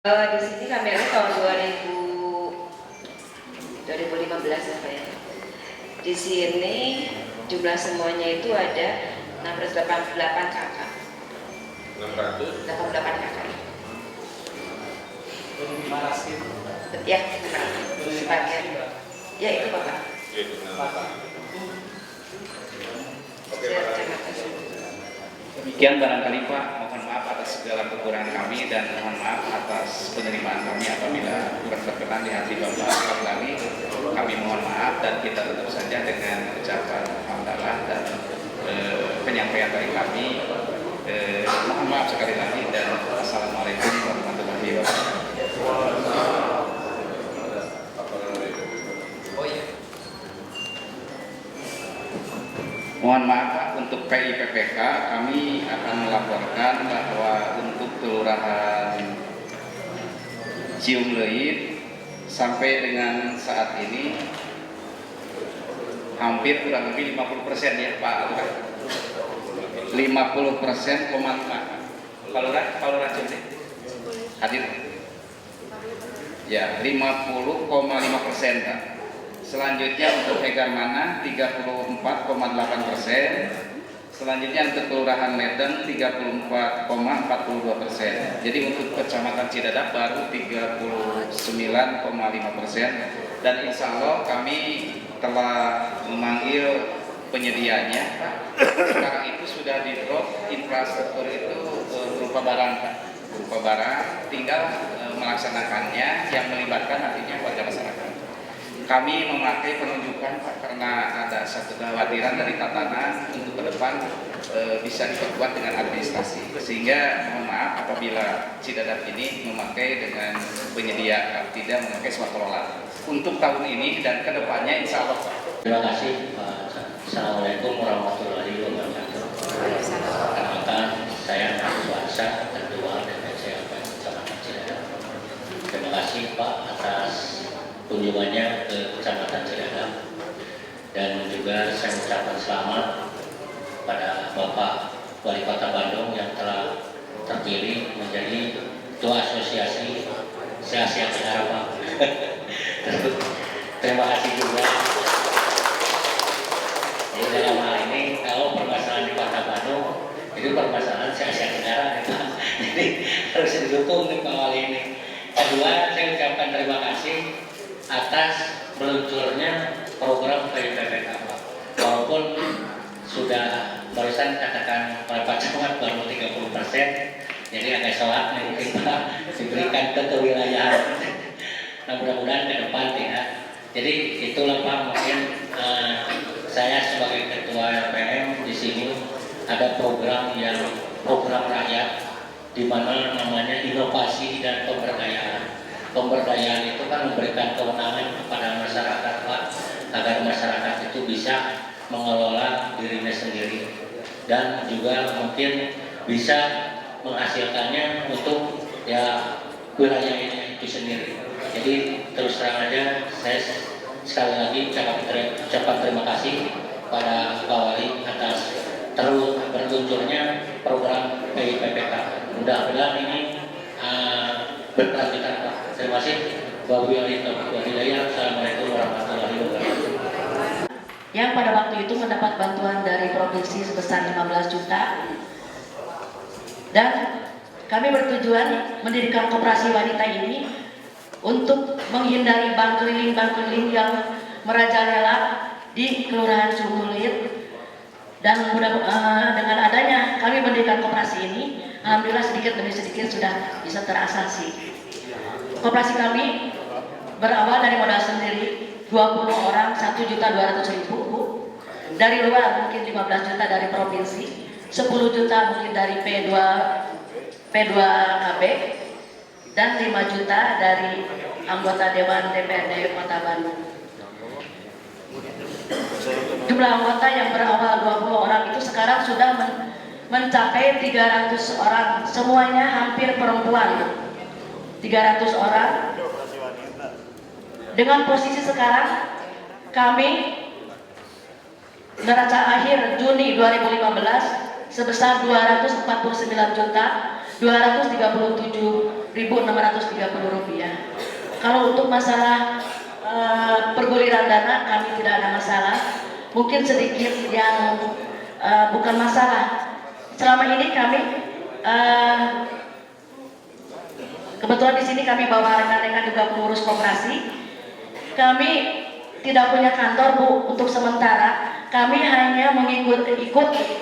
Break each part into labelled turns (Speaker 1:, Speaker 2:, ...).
Speaker 1: Di sini kameranya tahun 2015 apa ya. Di sini jumlah semuanya itu ada 688 kakak. 688 kakak. Ya, sebagian. Ya itu Bapak.
Speaker 2: Demikian barangkali Pak, mohon maaf atas segala kekurangan kami dan mohon maaf atas penerimaan kami apabila kurang berkenan di hati Bapak. Sekali lagi kami mohon maaf dan kita tutup saja dengan ucapan hamdalah dan penyampaian dari kami. Mohon maaf sekali lagi dan assalamualaikum warahmatullahi wabarakatuh. Mohon maaf Pak, untuk PIPPK kami akan melaporkan bahwa untuk Kelurahan Ciumleuit sampai dengan saat ini hampir kurang lebih 50% ya Pak Lurah. 50%, Pak Lurah Ciumleuit hadir. Ya, 50,5% Pak. Selanjutnya untuk Hegarmana 34,8%. Selanjutnya untuk Kelurahan Medan 34,42%. Jadi untuk Kecamatan Cidadap baru 39,5%. Dan insya Allah kami telah memanggil penyedianya Pak. Sekarang itu sudah di drop infrastruktur itu berupa barang Pak. Berupa barang, tinggal melaksanakannya yang melibatkan nantinya warga masyarakat. Kami memakai penunjukan Pak karena ada satu kekhawatiran dari tatanan untuk ke depan bisa diperkuat dengan administrasi, sehingga mohon maaf apabila Cidadap ini memakai dengan penyedia tidak memakai swaklola untuk tahun ini dan kedepannya insya Allah Pak.
Speaker 3: Terima kasih Pak. Assalamualaikum warahmatullahi wabarakatuh. Perkenalkan saya Suarsa, Ketua DPC Kecamatan Cidadap. Terima kasih Pak atas kunjungannya ke Kecamatan Cidadap, dan juga saya ucapkan selamat pada Bapak Wali Kota Bandung yang telah terpilih menjadi Ketua Asosiasi Se-Asia Tenggara Pak. Terima kasih juga. Jadi dalam hal ini kalau permasalahan di Kota Bandung itu permasalahan Se-Asia Tenggara ya Pak. Jadi harus didukung nih Pak Wali ini. Kedua, saya ucapkan terima kasih atas meluncurnya program PIPPK Pak. Walaupun sudah barusan katakan oleh Pak Camat baru 30%, jadi agak sholat nih mungkin Pak diberikan ke kewilayahan. Nah, mudah-mudahan ke depan tidak. Jadi itulah Pak, mungkin saya sebagai Ketua LPM di sini ada program rakyat di mana namanya inovasi dan pemberdayaan. Pemberdayaan itu kan memberikan kewenangan kepada masyarakat Pak, agar masyarakat itu bisa mengelola dirinya sendiri dan juga mungkin bisa menghasilkannya untuk ya wilayahnya itu sendiri. Jadi terus terang aja saya sekali lagi ucapkan terima kasih pada Pak Wali atas terus berluncurnya program PIPPK. Mudah-mudahan ini berkelanjutan Pak. Terima kasih. Assalamualaikum warahmatullahi wabarakatuh.
Speaker 4: Yang pada waktu itu mendapat bantuan dari provinsi sebesar 15 juta, dan kami bertujuan mendirikan koperasi wanita ini untuk menghindari bank keliling yang merajalela di Kelurahan Ciumleuit. Dan dengan adanya kami mendirikan koperasi ini, alhamdulillah sedikit demi sedikit sudah bisa terasasi. Koperasi kami berawal dari modal sendiri 20 orang 1.200.000 Bu. Dari luar mungkin 15 juta dari provinsi, 10 juta mungkin dari P2KB, dan 5 juta dari anggota Dewan DPRD Kota Bandung. Jumlah anggota yang berawal 20 orang itu sekarang sudah mencapai 300 orang, semuanya hampir perempuan. 300 orang. Dengan posisi sekarang kami neraca akhir Juni 2015 sebesar 249.237.000 Rp1.630. Kalau untuk masalah perguliran dana kami tidak ada masalah. Mungkin sedikit yang bukan masalah. Selama ini kami kebetulan di sini kami bawa rekan-rekan juga pengurus koperasi. Kami tidak punya kantor, Bu, untuk sementara. Kami hanya ikut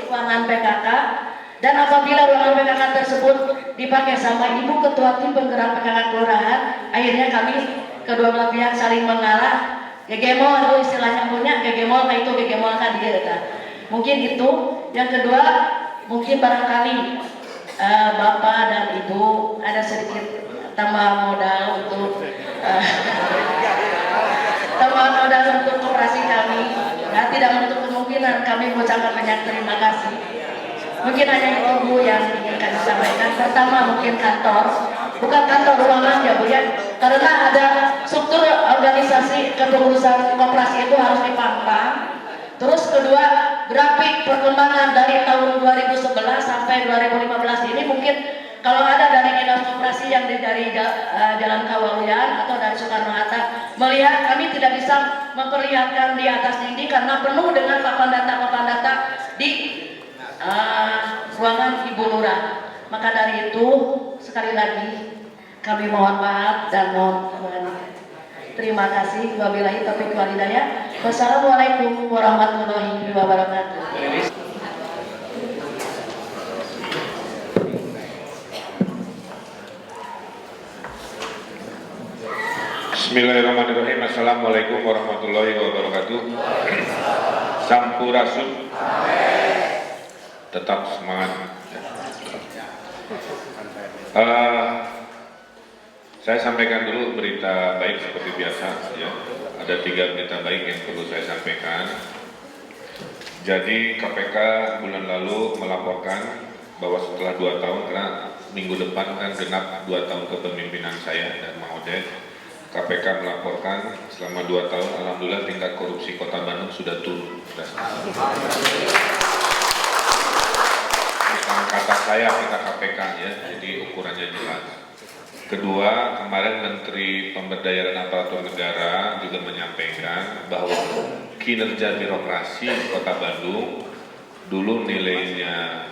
Speaker 4: ruangan PKK, dan apabila ruangan PKK tersebut dipakai sama Ibu Ketua Tim Penggerak PKK Kelurahan, akhirnya kami kedua belah pihak saling mengalah. Gegemol itu istilahnya punya, gegemol itu gegemol kan dia. Mungkin itu. Yang kedua, mungkin barangkali Bapak dan Ibu ada sedikit tambah modal untuk koperasi kami. Nah, tidak menutup kemungkinan kami mengucapkan banyak terima kasih. Mungkin hanya itu, Bu, yang ingin kami sampaikan. Pertama, mungkin kantor, bukan kantor, ruangan ya, Bu, ya. Karena ada struktur organisasi kepengurusan koperasi itu harus dipampang. Terus kedua, grafik perkembangan dari tahun 2011 sampai 2015 ini mungkin kalau ada dari dinas koperasi yang dari Jalan Kawawian atau dari Soekarno-Hatta melihat, kami tidak bisa memperlihatkan di atas dinding karena penuh dengan papan data di ruangan Ibu Lurah. Maka dari itu sekali lagi kami mohon maaf dan mohon terima kasih. Wabillahi taufiq wal hidayah. Wassalamualaikum warahmatullahi wabarakatuh.
Speaker 5: Bismillahirrahmanirrahim. Assalamualaikum warahmatullahi wabarakatuh. Sampurasun. Tetap semangat. Saya sampaikan dulu berita baik seperti biasa, ya. Ada 3 berita baik yang perlu saya sampaikan. Jadi KPK bulan lalu melaporkan bahwa setelah 2 tahun, karena minggu depan kan genap 2 tahun kepemimpinan saya dan Mang Odet, KPK melaporkan selama 2 tahun, alhamdulillah tingkat korupsi Kota Bandung sudah turun. Bukan kata saya, kata KPK, ya, jadi ukurannya jelas. Kedua, kemarin Menteri Pemberdayaan Aparatur Negara juga menyampaikan bahwa kinerja birokrasi Kota Bandung dulu nilainya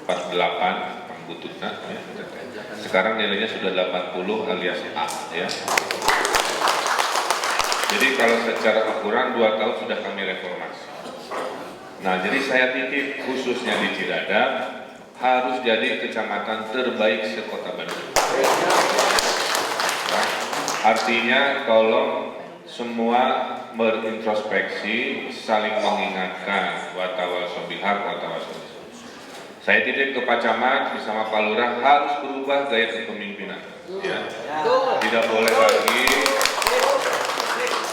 Speaker 5: 48, Pambututna, ya. Sekarang nilainya sudah 80 alias A, ya. Jadi kalau secara ukuran 2 tahun sudah kami reformasi. Nah, jadi saya titip khususnya di Ciradam harus jadi kecamatan terbaik se-Kota Bandung. Nah, artinya tolong semua berintrospeksi, saling mengingatkan watawal sobihak, watawal sobihak. Saya titip ke Pak Camat bersama Pak Lurah harus berubah gaya kepemimpinan. Ya. Tidak boleh lagi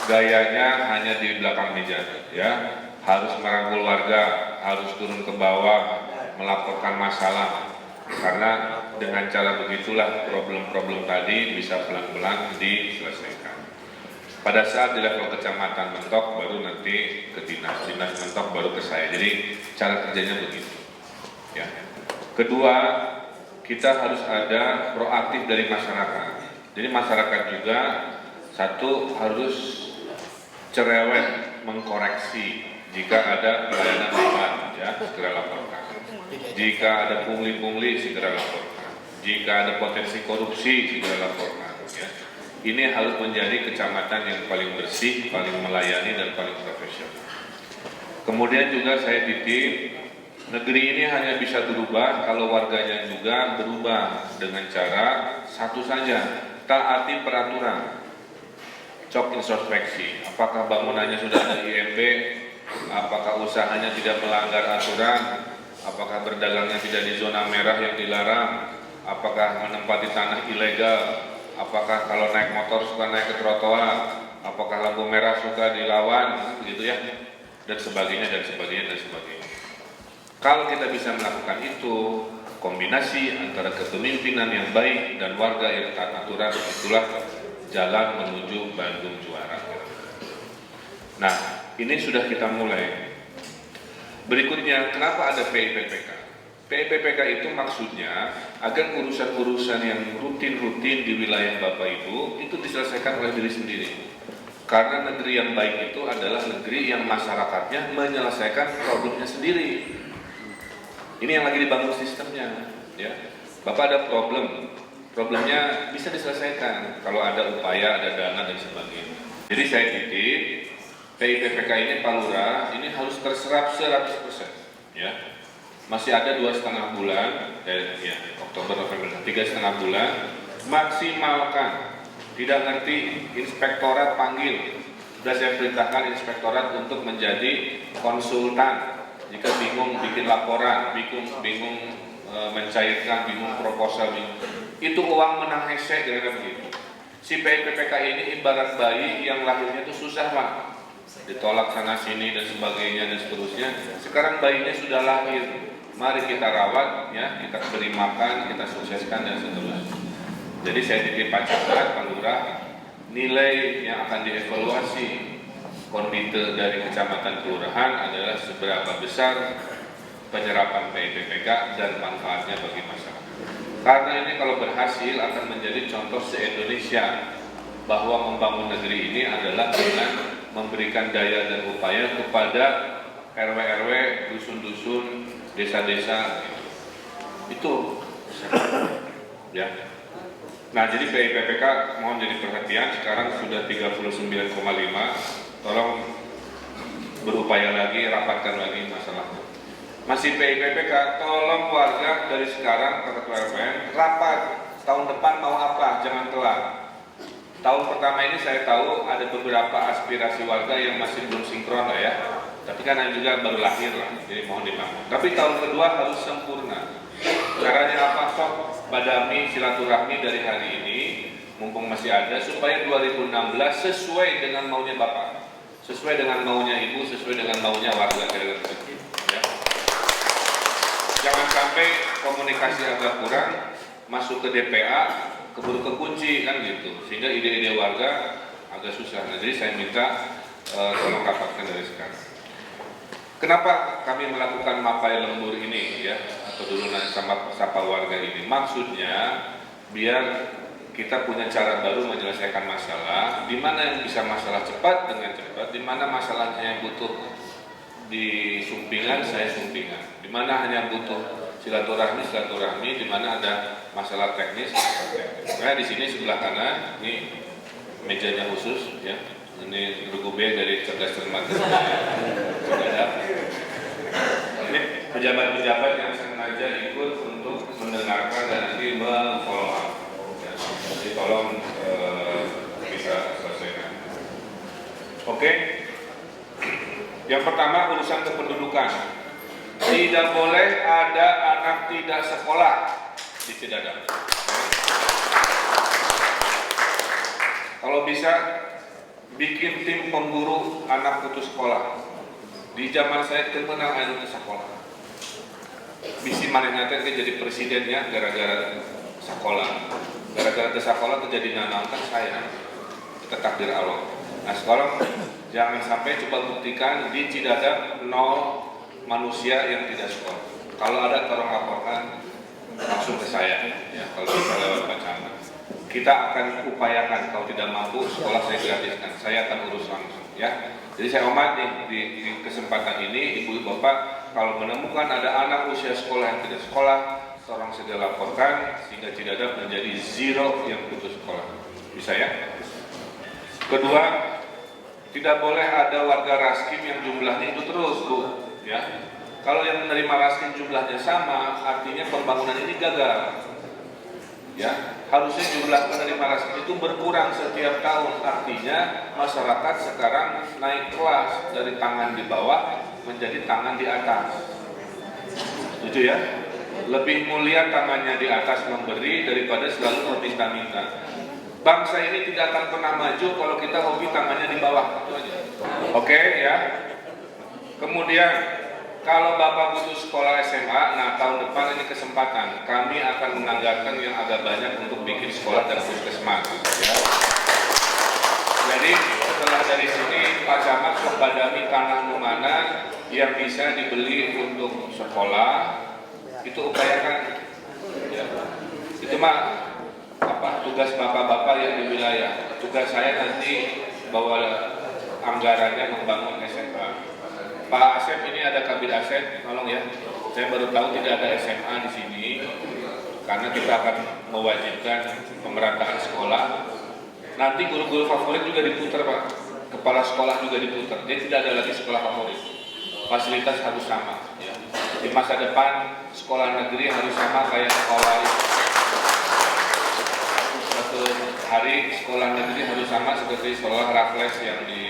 Speaker 5: gayanya hanya di belakang meja. Ya. Harus merangkul warga, harus turun ke bawah, melaporkan masalah. Karena dengan cara begitulah problem-problem tadi bisa pelan-pelan diselesaikan. Pada saat di level kecamatan mentok, baru nanti ke dinas mentok, baru ke saya. Jadi cara kerjanya begitu. Ya. Kedua, kita harus ada proaktif dari masyarakat. Jadi masyarakat juga satu harus cerewet mengkoreksi jika ada pelayanan lambat, ya, segera laporkan. Jika ada pungli-pungli, segera laporkan. Jika ada potensi korupsi, segera laporkan. Ya. Ini harus menjadi kecamatan yang paling bersih, paling melayani, dan paling profesional. Kemudian juga saya titip, negeri ini hanya bisa berubah kalau warganya juga berubah dengan cara satu saja, taati peraturan. Cok introspeksi, apakah bangunannya sudah ada IMB, apakah usahanya tidak melanggar aturan, apakah berdagangnya tidak di zona merah yang dilarang, apakah menempati tanah ilegal, apakah kalau naik motor suka naik ke trotoar, apakah lampu merah suka dilawan, gitu ya, dan sebagainya, dan sebagainya, dan sebagainya. Kalau kita bisa melakukan itu, kombinasi antara kepemimpinan yang baik dan warga yang taat aturan, itulah jalan menuju Bandung juara. Nah, ini sudah kita mulai. Berikutnya, kenapa ada PIPPK? PPPK itu maksudnya agar urusan-urusan yang rutin-rutin di wilayah Bapak Ibu itu diselesaikan oleh diri sendiri. Karena negeri yang baik itu adalah negeri yang masyarakatnya menyelesaikan problemnya sendiri. Ini yang lagi dibangun sistemnya, ya. Bapak ada problemnya bisa diselesaikan kalau ada upaya, ada dana dan sebagainya. Jadi saya titip PIPPK ini Pak Lurah ini harus terserap 100%, ya. Masih ada 2,5 bulan, Oktober, November, 3,5 bulan, maksimalkan. Tidak ngerti, inspektorat panggil. Sudah saya perintahkan inspektorat untuk menjadi konsultan. Jika bingung bikin laporan, bingung mencairkan, bingung proposal, itu uang menang hese, kira-kira begitu. Si PIPPK ini ibarat bayi yang lahirnya itu susah, Pak. Ditolak sana sini dan sebagainya dan seterusnya. Sekarang bayinya sudah lahir. Mari kita rawat, ya, kita beri makan, kita sukseskan dan seterusnya. Jadi saya titip Pak Camat, Pak Lurah, nilai yang akan dievaluasi komite dari kecamatan kelurahan adalah seberapa besar penyerapan PIPPK dan manfaatnya bagi masyarakat. Karena ini kalau berhasil akan menjadi contoh se-Indonesia bahwa membangun negeri ini adalah dengan memberikan daya dan upaya kepada RW-RW, dusun-dusun, desa-desa, itu ya. Nah, jadi PIPPK mohon jadi perhatian, sekarang sudah 39,5, tolong berupaya lagi, rapatkan lagi masalahnya. Masih PIPPK, tolong warga dari sekarang ke Ketua RPM rapat, tahun depan mau apa, jangan telat. Tahun pertama ini saya tahu ada beberapa aspirasi warga yang masih belum sinkron lah ya. Tapi kan yang juga baru lahir lah, jadi mohon dimaklum. Tapi tahun kedua harus sempurna. Caranya apa? Sok badami silaturahmi dari hari ini, mumpung masih ada, supaya 2016 sesuai dengan maunya Bapak, sesuai dengan maunya Ibu, sesuai dengan maunya warga kira-kira. Ya. Jangan sampai komunikasi agak kurang, masuk ke DPA, keburu kekunci kan gitu, sehingga ide-ide warga agak susah. Nah, jadi saya minta tolong rapatkan dari sekarang. Kenapa kami melakukan mapai lembur ini ya, atau dulu sama sapa warga ini? Maksudnya biar kita punya cara baru menyelesaikan masalah, di mana yang bisa masalah cepat dengan cepat, di mana masalahnya yang butuh disumpingan, saya sumpingan, di mana hanya butuh silaturahmi, di mana ada masalah teknis. Nah, di sini sebelah kanan ini mejanya khusus ya. Ini guru B dari Cerdas Cermat. Ini pejabat-pejabat yang sengaja ikut untuk mendengarkan dan nanti follow up. Ya, jadi tolong bisa selesaikan. Oke. Yang pertama urusan kependudukan. Tidak boleh ada anak tidak sekolah di Cidadap. Kalau bisa bikin tim pemburu anak putus sekolah. Di zaman saya terkenal anu sekolah. Bisi manehna teh jadi presidennya gara-gara sekolah. Gara-gara ke sekolah terjadi nanaon kan saya. Itu takdir Allah. Nah, sekarang jangan sampai coba buktikan di Cidadap 0 manusia yang tidak sekolah. Kalau ada tolong laporkan langsung ke saya ya, kalau bisa lewat Pak Camat. Kita akan upayakan, kalau tidak mampu sekolah saya gratiskan, saya akan urus langsung ya. Jadi saya hormat nih di kesempatan ini ibu bapak, kalau menemukan ada anak usia sekolah yang tidak sekolah, tolong segera laporkan sehingga tidak ada menjadi zero yang putus sekolah. Bisa ya? Kedua, tidak boleh ada warga raskim yang jumlahnya itu terus Bu ya. Kalau yang menerima raskim jumlahnya sama, artinya pembangunan ini gagal. Ya, harusnya jumlah penerima raskim itu berkurang setiap tahun. Artinya masyarakat sekarang naik kelas dari tangan di bawah menjadi tangan di atas. Setuju ya? Lebih mulia tangannya di atas memberi daripada selalu meminta-minta. Bangsa ini tidak akan pernah maju kalau kita hobi tangannya di bawah. Itu aja. Oke ya. Kemudian kalau Bapak butuh sekolah SMA, nah tahun depan ini kesempatan. Kami akan menganggarkan yang agak banyak untuk bikin sekolah dan puskesmas. Ya. Jadi setelah dari sini Pak Camat membadami tanah mana yang bisa dibeli untuk sekolah, itu upayakan. Ya. Itu mah tugas bapak-bapak yang di wilayah. Tugas saya nanti bawa anggarannya membangun SMA. Pak Asep ini ada Kabid Asep, tolong ya. Saya baru tahu tidak ada SMA di sini karena kita akan mewajibkan pemerataan sekolah. Nanti guru-guru favorit juga diputar, Pak. Kepala sekolah juga diputar. Dia tidak ada lagi sekolah favorit. Fasilitas harus sama. Ya. Di masa depan sekolah negeri harus sama kayak sekolah suatu hari sekolah negeri harus sama seperti sekolah Raffles yang di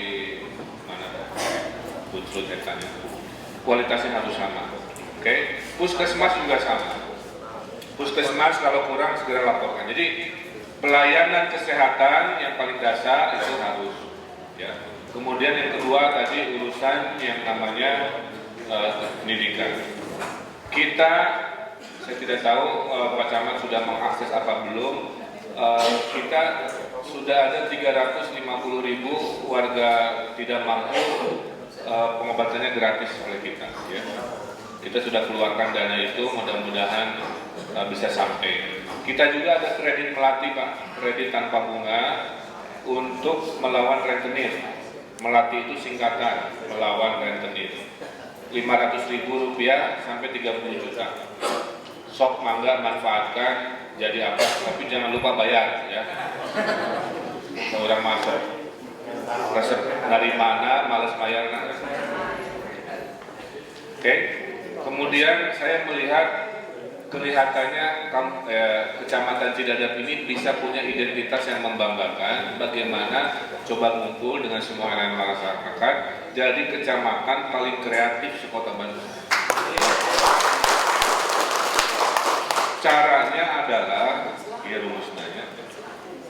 Speaker 5: mana? Buntut etanya. Kualitasnya harus sama. Oke. Puskesmas juga sama. Puskesmas kalau kurang segera laporkan. Jadi pelayanan kesehatan yang paling dasar itu harus. Ya. Kemudian yang kedua tadi urusan yang namanya pendidikan. Kita, saya tidak tahu Pak Camat sudah mengakses apa belum. Kita sudah ada 350.000 warga tidak mampu pengobatannya gratis oleh kita. Ya. Kita sudah keluarkan dana itu, mudah-mudahan bisa sampai. Kita juga ada kredit melati, Pak, kredit tanpa bunga untuk melawan rentenir. Melati itu singkatan melawan rentenir. Rp500.000 sampai 30 juta. Sok mangga manfaatkan jadi apa? Tapi jangan lupa bayar ya. Seorang masuk. Resep dari mana? Males bayar. Oke. Kemudian saya melihat kelihatannya Kecamatan Cidadap ini bisa punya identitas yang membanggakan. Bagaimana coba ngumpul dengan semua elemen masyarakat jadi kecamatan paling kreatif sekota Bandung. Caranya adalah, ya rumusnya,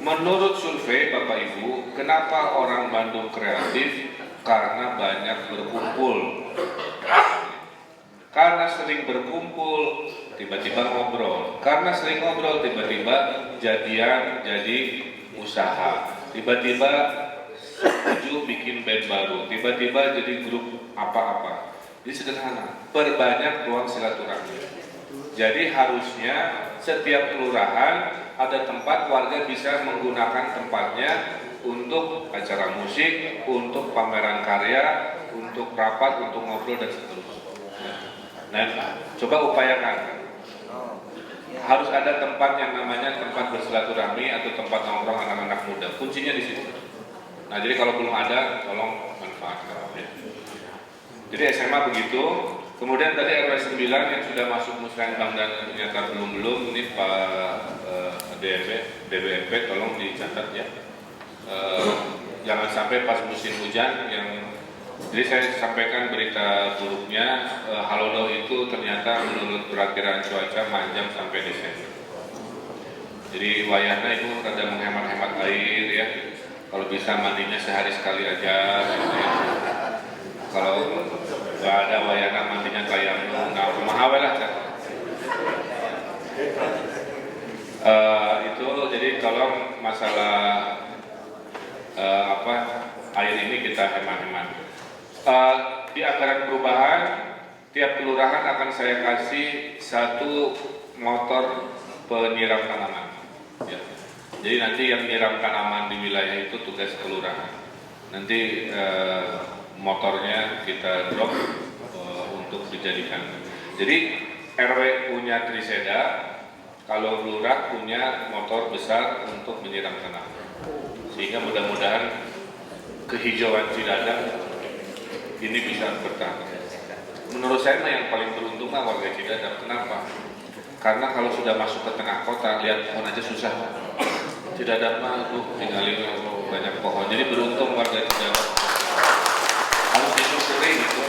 Speaker 5: menurut survei Bapak Ibu, kenapa orang Bandung kreatif? Karena banyak berkumpul. Karena sering berkumpul, tiba-tiba ngobrol. Karena sering ngobrol, tiba-tiba jadian jadi usaha. Tiba-tiba setuju bikin band baru. Tiba-tiba jadi grup apa-apa. Jadi sederhana, perbanyak ruang silaturahmi. Jadi harusnya setiap kelurahan ada tempat warga bisa menggunakan tempatnya untuk acara musik, untuk pameran karya, untuk rapat, untuk ngobrol dan seterusnya. Nah, coba upayakan. Harus ada tempat yang namanya tempat bersilaturahmi atau tempat nongkrong anak-anak muda. Kuncinya di situ. Nah, jadi kalau belum ada, tolong manfaatkan. Ya. Jadi SMA begitu. Kemudian tadi RW 9 yang sudah masuk musrenbang dan ternyata belum, ini Pak DBMP tolong dicatat ya. Jangan sampai pas musim hujan yang jadi saya sampaikan berita buruknya, Halodo itu ternyata menurut perakiraan cuaca manjang sampai Desember. Jadi wayahnya itu rada menghemat-hemat air ya. Kalau bisa mandinya sehari sekali aja. Gitu ya. Kalau nggak ada wayahnya mandinya kayak rumah awal lah. Itu jadi tolong masalah air ini kita hemat-hemat. Di anggaran perubahan tiap kelurahan akan saya kasih 1 motor penyiram tanaman ya. Jadi nanti yang nyiram tanaman di wilayah itu tugas kelurahan. Nanti motornya kita drop untuk dijadikan. Jadi RW punya triseda, kalau lurah punya motor besar untuk menyiram tanaman. Sehingga mudah-mudahan kehijauan Cidadap ini bisa bertahan. Menurut saya yang paling beruntung warga Cidadap. Kenapa? Karena kalau sudah masuk ke tengah kota, lihat pohon aja susah. Cidadap mah, tinggalin banyak pohon. Jadi beruntung warga Cidadap. Harus disyukuri gitu.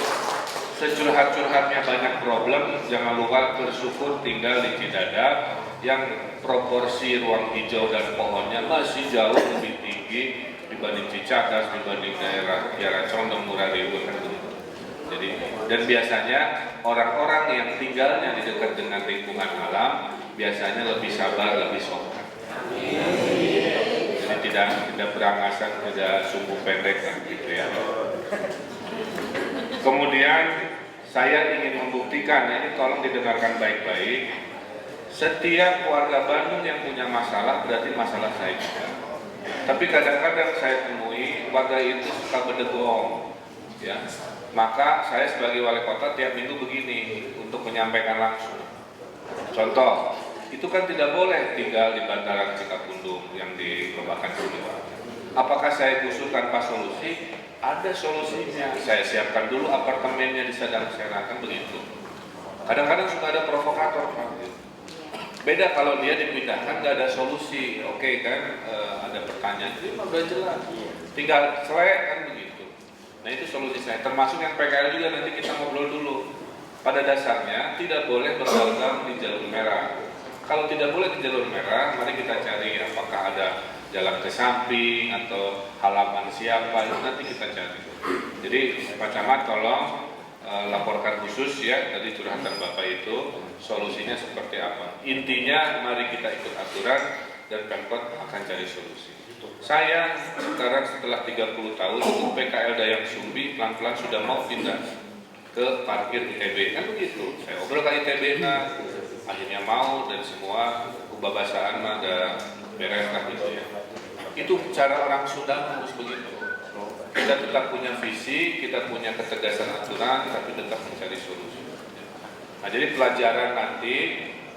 Speaker 5: Securhat-curhatnya banyak problem, jangan lupa bersyukur tinggal di Cidadap yang proporsi ruang hijau dan pohonnya masih jauh lebih tinggi dibanding Cicadas, dibanding daerah Kiara Condong, Murariwo kan begitu. Jadi dan biasanya orang-orang yang tinggalnya di dekat dengan lingkungan alam biasanya lebih sabar, lebih sopan. Jadi tidak berangasan, tidak sumbu pendek kan gitu ya. Kemudian saya ingin membuktikan, ini tolong didengarkan baik-baik. Setiap warga Bandung yang punya masalah berarti masalah saya juga. Tapi kadang-kadang saya temui warga itu suka berdegong, ya. Maka saya sebagai wali kota tiap minggu begini untuk menyampaikan langsung. Contoh, itu kan tidak boleh tinggal di bantaran Cikapundung yang di Babakan Sumber. Apakah saya gusur tanpa solusi? Ada solusinya. Saya siapkan dulu apartemennya di Sadang Sera, kan begitu. Kadang-kadang suka ada provokator, Pak. Beda kalau dia dipindahkan nggak ada solusi, oke kan? Ada pertanyaan, ini udah jelas. Tinggal selek kan begitu. Nah itu solusi saya. Termasuk yang PKL juga nanti kita ngobrol dulu. Pada dasarnya tidak boleh berdagang di jalur merah. Kalau tidak boleh di jalur merah, mari kita cari apakah ada jalan ke samping atau halaman siapa, itu nanti kita cari. Jadi Pak Camat tolong laporkan khusus ya, tadi curhatan Bapak itu solusinya seperti apa. Intinya mari kita ikut aturan dan Pemkot akan cari solusi. Saya sekarang setelah 30 tahun untuk PKL Dayang Sumbi pelan-pelan sudah mau pindah ke parkir ITB, kan begitu. Saya obrol ke ITB, akhirnya mau dan semua ubabasaan mah ada beres lah gitu ya. Itu cara orang Sunda harus begitu. Kita tetap punya visi, kita punya ketegasan aturan, tapi tetap mencari solusi. Nah jadi pelajaran nanti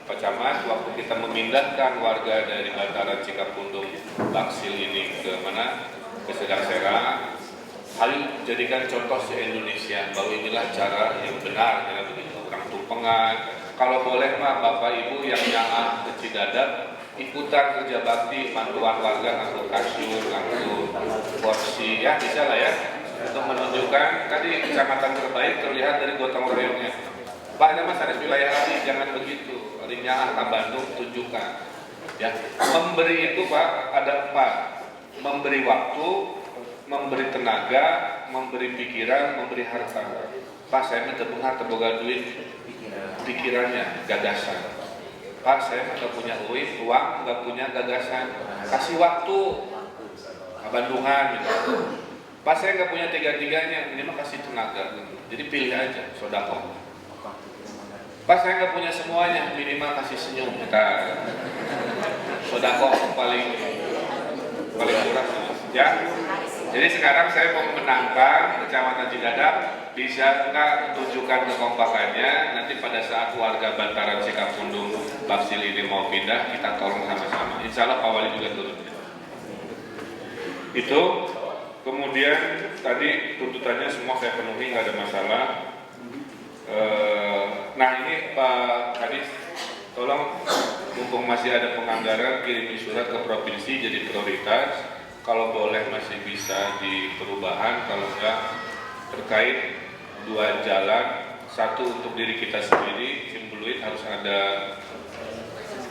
Speaker 5: Pak Camat waktu kita memindahkan warga dari bantaran Cikapundung Baksil ini ke mana? Ke Sedang Sera. Hal jadikan contoh se-Indonesia bahwa inilah cara yang benar, ya begitu. Orang tumpengan. Kalau boleh mah Bapak Ibu yang nyaah ke Cidadap ikutan kerja bakti bantuan warga nganggur kasur, nganggur porsi, ya bisa lah ya. Untuk menunjukkan tadi kecamatan terbaik terlihat dari gotong royongnya. Pak, ini mas harus wilayah lagi, jangan begitu. Hari nyaah ke Bandung tunjukkan. Ya, memberi itu Pak ada 4. Memberi waktu, memberi tenaga, memberi pikiran, memberi harta. Pak, saya minta benghar terboga duit pikirannya, gagasan. Pak, saya nggak punya uang, nggak punya gagasan. Kasih waktu, Bandungan gitu. Pak, saya nggak punya tiga-tiganya, ini mah kasih tenaga. Jadi pilih aja, sodako. Pak, saya nggak punya semuanya, minimal kasih senyum. Kita sodako paling murah, ya. Jadi sekarang saya mau menantang Kecamatan Cidadap, bisa nggak tunjukkan kekompakannya. Nanti pada saat warga bantaran Cikapundung Baksil ini mau pindah, kita tolong sama-sama. Insya Allah Pak Wali juga turun. Itu kemudian tadi tuntutannya semua saya penuhi, nggak ada masalah. Nah ini Pak Kadis, tolong mumpung masih ada penganggaran kirim surat ke provinsi jadi prioritas. Kalau boleh masih bisa di perubahan, kalau enggak terkait 2 jalan, 1 untuk diri kita sendiri, Cimbuluit harus ada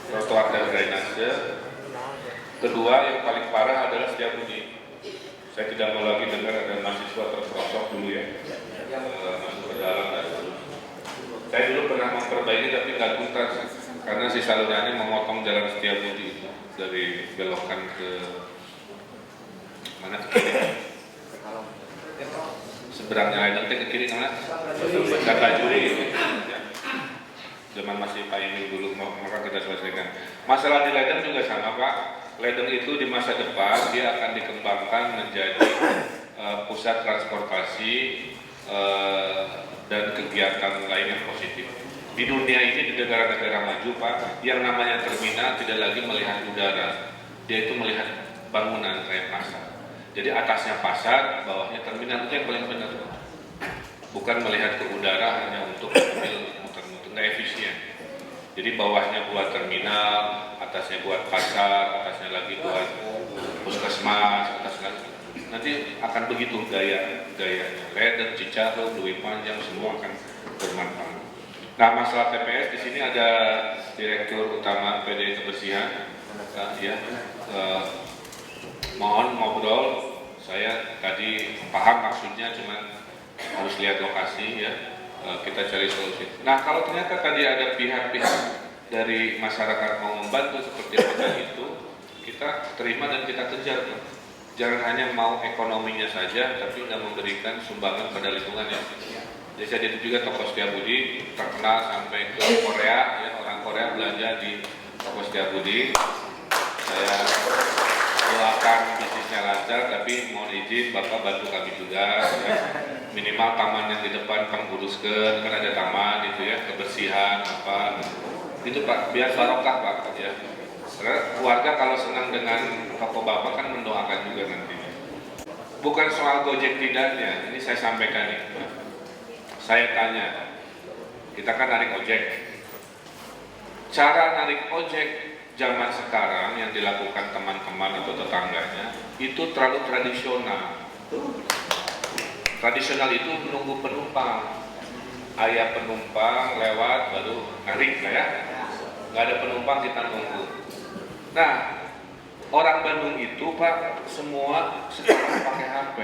Speaker 5: trotoar dan drainase. Kedua yang paling parah adalah Setiabudi. Saya tidak mau lagi dengar ada mahasiswa terperosok dulu ya, masuk ke dalam dan terus. Saya dulu pernah memperbaiki tapi nggak tuntas karena si salurannya memotong jalan Setiabudi itu dari belokan ke mana ke kiri, seberangnya Ledeng ke kiri mana? Kartajuri, ya. Zaman masih Pak Emil dulu, maka kita selesaikan. Masalah di Ledeng juga sama Pak. Ledeng itu di masa depan dia akan dikembangkan menjadi pusat transportasi dan kegiatan lain yang positif. Di dunia ini di negara-negara maju Pak, yang namanya terminal tidak lagi melihat udara, dia itu melihat bangunan kayak pasar. Jadi atasnya pasar, bawahnya terminal, itu yang paling benar. Bukan melihat ke udara hanya untuk mobil muter-muter, nggak efisien. Jadi bawahnya buat terminal, atasnya buat pasar, atasnya lagi buat puskesmas, atasnya lagi. Nanti akan begitu gayanya. Ledeng, Cicaheum, Dwi Panjang semua akan bermanfaat. Nah masalah TPS di sini ada Direktur Utama PD Kebersihan, ya. Mohon ngobrol, saya tadi paham maksudnya, cuman harus lihat lokasi ya, kita cari solusi. Nah kalau ternyata tadi ada pihak-pihak dari masyarakat mau membantu seperti hotel itu, kita terima dan kita kejar. Jangan hanya mau ekonominya saja, tapi nggak memberikan sumbangan pada lingkungan ya. Jadi saya itu juga toko Setiabudi, terkenal sampai ke Korea, ya, orang Korea belanja di toko Setiabudi. Saya doakan bisnisnya lancar, tapi mohon izin Bapak bantu kami juga, ya. Minimal taman yang di depan Kang uruskan, kan ada taman itu ya, kebersihan apa, itu Pak, biar barokah Pak, ya. Karena keluarga kalau senang dengan toko Bapak kan mendoakan juga nantinya. Bukan soal Gojek tidaknya, ini saya sampaikan nih Pak. Saya tanya, kita kan narik ojek. Cara narik ojek zaman sekarang yang dilakukan teman-teman atau tetangganya itu terlalu tradisional. Tradisional itu menunggu penumpang. Ayah penumpang lewat baru narik lah ya. Nggak ada penumpang kita nunggu. Nah, orang Bandung itu Pak semua sekarang pakai HP.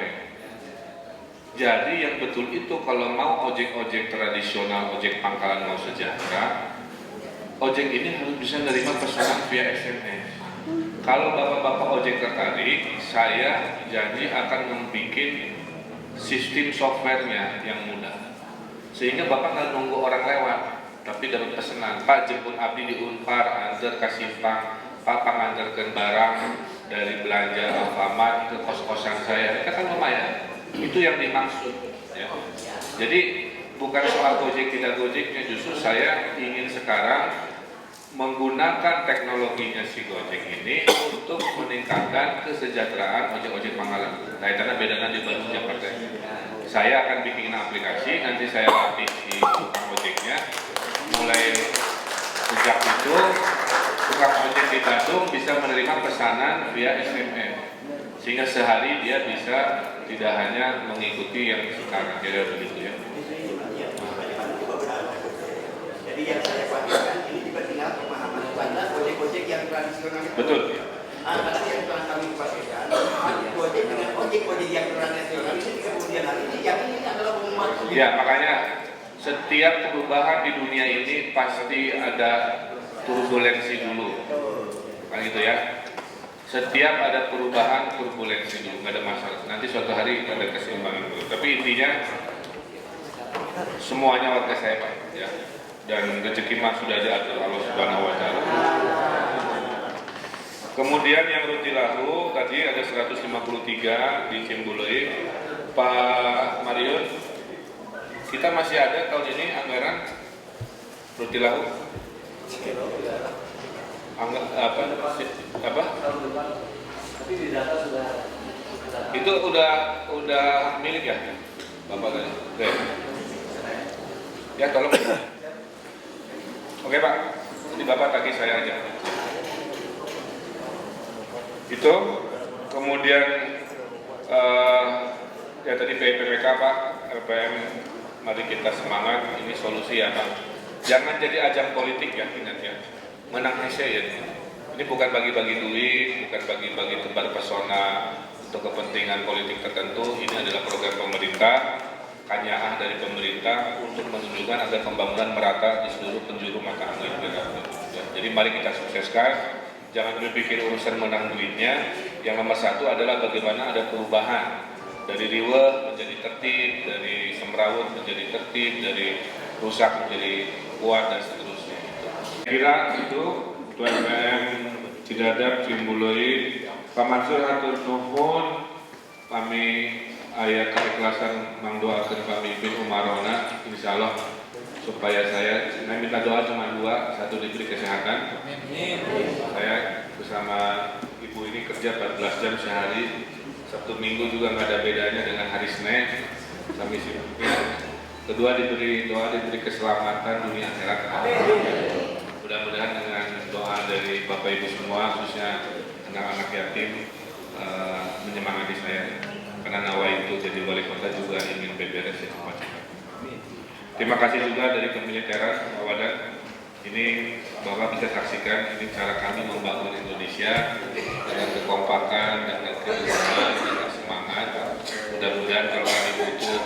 Speaker 5: Jadi yang betul itu kalau mau ojek-ojek tradisional, ojek pangkalan mau sejahtera, ojek ini harus bisa menerima pesanan via SMS. Kalau bapak-bapak ojek tertarik, saya janji akan membuat sistem softwarenya yang mudah. Sehingga bapak nggak nunggu orang lewat, tapi dapat pesanan. Pak jemput abdi di Unpar, antar ke Simpang, Pak ngantarkan barang dari belanja Alfamart ke kos-kosan saya. Itu kan lumayan. Itu yang dimaksud. Ya. Jadi bukan soal Gojek tidak Gojeknya, justru saya ingin sekarang menggunakan teknologinya si Gojek ini untuk meningkatkan kesejahteraan ojek-ojek pangkalan. Nah, karena bedanya di Bandung Jakarta. Saya akan bikin aplikasi, nanti saya latih si tukang ojeknya. Mulai sejak itu, tukang ojek di Bandung bisa menerima pesanan via SMS. Sehingga sehari dia bisa tidak hanya mengikuti yang sekarang, kira begitu ya.
Speaker 6: Jadi yang saya pastikan ini juga tinggal pemahaman pada ojek-ojek yang tradisional.
Speaker 5: Betul.
Speaker 6: Karena yang telah kami pastikan, ojek dengan ojek-ojek yang tradisional ini kemudian hari ini yang ini adalah pengumuman.
Speaker 5: Ya, makanya setiap perubahan di dunia ini pasti ada turbulensi dulu, kan gitu ya. Setiap ada perubahan turbulensi dulu, nggak ada masalah. Nanti suatu hari ada keseimbangan dulu. Tapi intinya semuanya warga saya Pak, ya. Dan rezeki mah sudah diatur Allah Subhanahu Wa Taala. Kemudian yang Rutilahu tadi ada 153 di Cimbuluit. Pak Marion, kita masih ada tahun ini anggaran Rutilahu? Apa?
Speaker 3: Tapi di data sudah.
Speaker 5: Itu udah milik ya, Bapak tadi. Oke. Ya tolong. Oke Pak, nanti Bapak tagih saya aja. Itu kemudian ya tadi PPPK Pak, RPM, mari kita semangat, ini solusi ya Pak. Jangan jadi ajang politik ya, ingat ya. Menang hese ya. Ini bukan bagi-bagi duit, bukan bagi-bagi tebar pesona untuk kepentingan politik tertentu. Ini adalah program pemerintah, kanyaah dari pemerintah untuk menunjukkan agar pembangunan merata di seluruh penjuru mata angin. Ya, jadi mari kita sukseskan. Jangan berpikir urusan menang duitnya. Yang nomor satu adalah bagaimana ada perubahan dari riweuh menjadi tertib, dari semrawut menjadi tertib, dari rusak menjadi kuat dan seterusnya. Kira itu UMKM Cidadap Cimbuluit. Pak Mansur hatur nuhun, kami ayat keikhlasan mangdoakeun pamimpin umarona, insyaallah supaya saya minta doa cuma dua, satu diberi kesehatan. Saya bersama ibu ini kerja 14 jam sehari, Sabtu Minggu juga nggak ada bedanya dengan hari Senin, kami sibuknya. Kedua diberi doa, diberi keselamatan dunia akhirat. Mudah-mudahan dengan doa dari Bapak Ibu semua, khususnya anak-anak yatim, menyemangati saya. Karena Nawa itu jadi wali kota juga ingin beberes cepat-cepat. Terima kasih juga dari kemiliteran Pak Wadat. Ini Bapak bisa saksikan ini cara kami membangun Indonesia dengan kekompakan, dengan keislaman, dengan semangat. Mudah-mudahan kalau kami butuh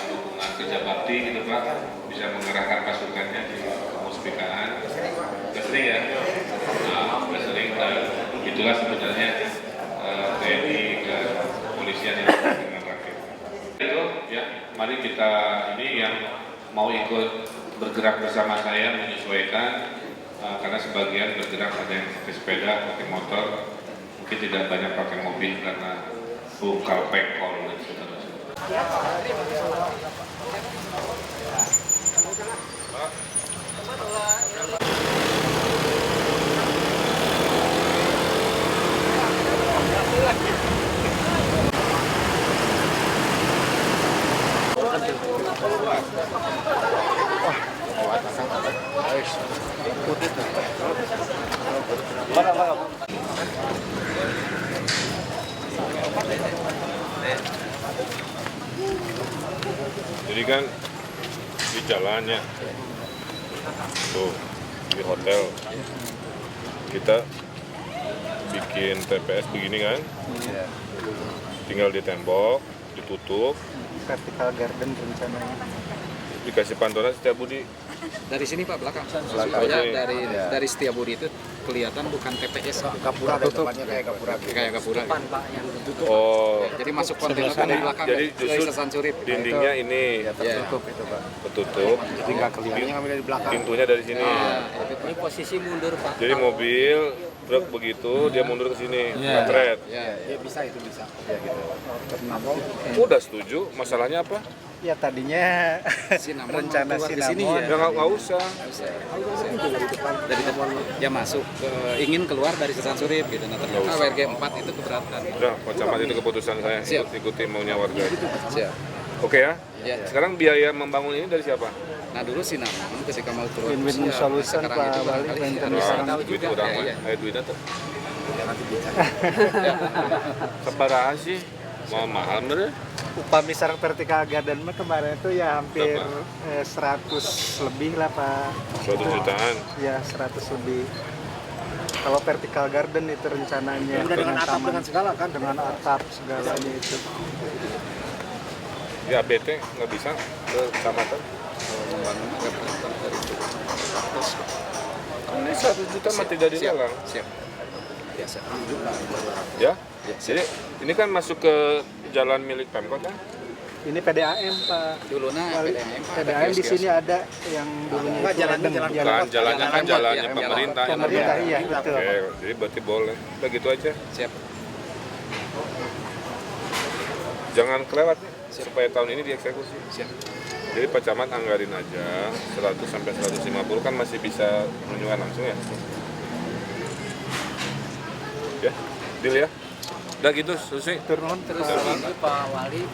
Speaker 5: dukungan kerja bakti gitu Pak, bisa mengerahkan pasukannya di kemuspikaan. Sering ya, sering dan itulah sebenarnya TNI dan kepolisian yang dengan rakyat. Itu ya. mari kita ini yang mau ikut bergerak bersama saya menyesuaikan, karena sebagian bergerak ada yang pakai sepeda, pakai motor, mungkin tidak banyak pakai mobil karena bungkal pekol dan saudara-saudara. Jadi kan di jalannya tuh di hotel kita bikin TPS begini kan, tinggal di tembok ditutup,
Speaker 7: vertical garden rencananya.
Speaker 5: dikasih pantulan setiap budi.
Speaker 8: Dari sini Pak belakang.
Speaker 5: Belakang.
Speaker 8: Supaya
Speaker 5: Iya.
Speaker 8: dari Setiabudi itu kelihatan bukan TPS.
Speaker 6: Gapura ada depannya kayak gapura.
Speaker 8: Kayak Gapura.
Speaker 6: Depan Pak yang ditutup.
Speaker 5: Oh,
Speaker 8: Jadi masuk kontainer dari belakang.
Speaker 5: jadi
Speaker 8: ke
Speaker 5: justru
Speaker 8: Istana Surip.
Speaker 5: dindingnya ini
Speaker 6: Tertutup itu Pak.
Speaker 5: tertutup,
Speaker 6: Jadi nggak kelihatan ngambil dari belakang.
Speaker 5: pintunya dari sini.
Speaker 8: Ini posisi mundur Pak.
Speaker 5: Jadi mobil truk begitu dia mundur ke sini, katret.
Speaker 6: Ya bisa itu bisa. Ya gitu.
Speaker 5: Udah setuju, masalahnya apa?
Speaker 7: Ya tadinya
Speaker 8: Sinamon
Speaker 7: rencana
Speaker 8: mau keluar ke sini
Speaker 7: Sinamon.
Speaker 5: Ya nggak usah.
Speaker 8: Dari depan dia masuk ingin keluar dari Istana Surip gitu. Nah ternyata WRG 4 itu keberatan.
Speaker 5: Udah, Pak Camat itu keputusan saya,
Speaker 8: Siap.
Speaker 5: ikuti maunya warga.
Speaker 8: Siap.
Speaker 5: Oke ya?
Speaker 8: Ya.
Speaker 5: Sekarang biaya membangun ini dari siapa?
Speaker 8: Nah dulu Sinamon ketika mau keluar
Speaker 7: Win-win
Speaker 8: siap.
Speaker 7: solution,
Speaker 8: Sekarang
Speaker 7: Pak
Speaker 8: itu
Speaker 7: Wali,
Speaker 8: barangkali
Speaker 7: win-win
Speaker 8: harus
Speaker 7: solution.
Speaker 8: tahu
Speaker 5: Duit
Speaker 8: juga.
Speaker 5: orang
Speaker 8: Ya,
Speaker 5: mah,
Speaker 8: iya.
Speaker 5: ayo duitnya tuh. Sabaraha sih? Mau mahal bener?
Speaker 7: Upah misal vertical garden mah kemarin itu ya hampir 100 lebih lah Pak.
Speaker 5: 100 jutaan.
Speaker 7: Ya 100 lebih. Kalau vertical garden itu rencananya
Speaker 6: Dengan atap
Speaker 7: taman,
Speaker 6: dengan segala kan.
Speaker 7: dengan atap segalanya itu.
Speaker 5: Ya ABT nggak bisa ke kecamatan. Ini 1 juta mah tidak dilelang.
Speaker 8: Siap. Biasa.
Speaker 5: Ya? Jadi ini kan masuk ke jalan milik Pemkot kan?
Speaker 7: Ini PDAM Pak.
Speaker 8: Dulunya
Speaker 7: Wali,
Speaker 8: PDAM Pak.
Speaker 7: PDAM di sini ada yang dulunya
Speaker 6: Enggak,
Speaker 7: itu
Speaker 6: jalannya
Speaker 7: adem.
Speaker 6: jalan
Speaker 5: Kan jalannya kan jalannya
Speaker 8: ya,
Speaker 5: pemerintah. yang
Speaker 7: Pemerintah
Speaker 5: ada.
Speaker 7: iya betul.
Speaker 5: Oke, jadi berarti boleh. Udah gitu aja.
Speaker 8: Siap.
Speaker 5: Jangan kelewat nih, supaya tahun ini dieksekusi.
Speaker 8: Siap.
Speaker 5: Jadi Pak Camat anggarin aja 100 sampai 150 kan masih bisa kunjungan langsung ya. Ya, deal ya. Udah gitu, selesai.
Speaker 7: Terus
Speaker 9: Terus ini Pak Wali,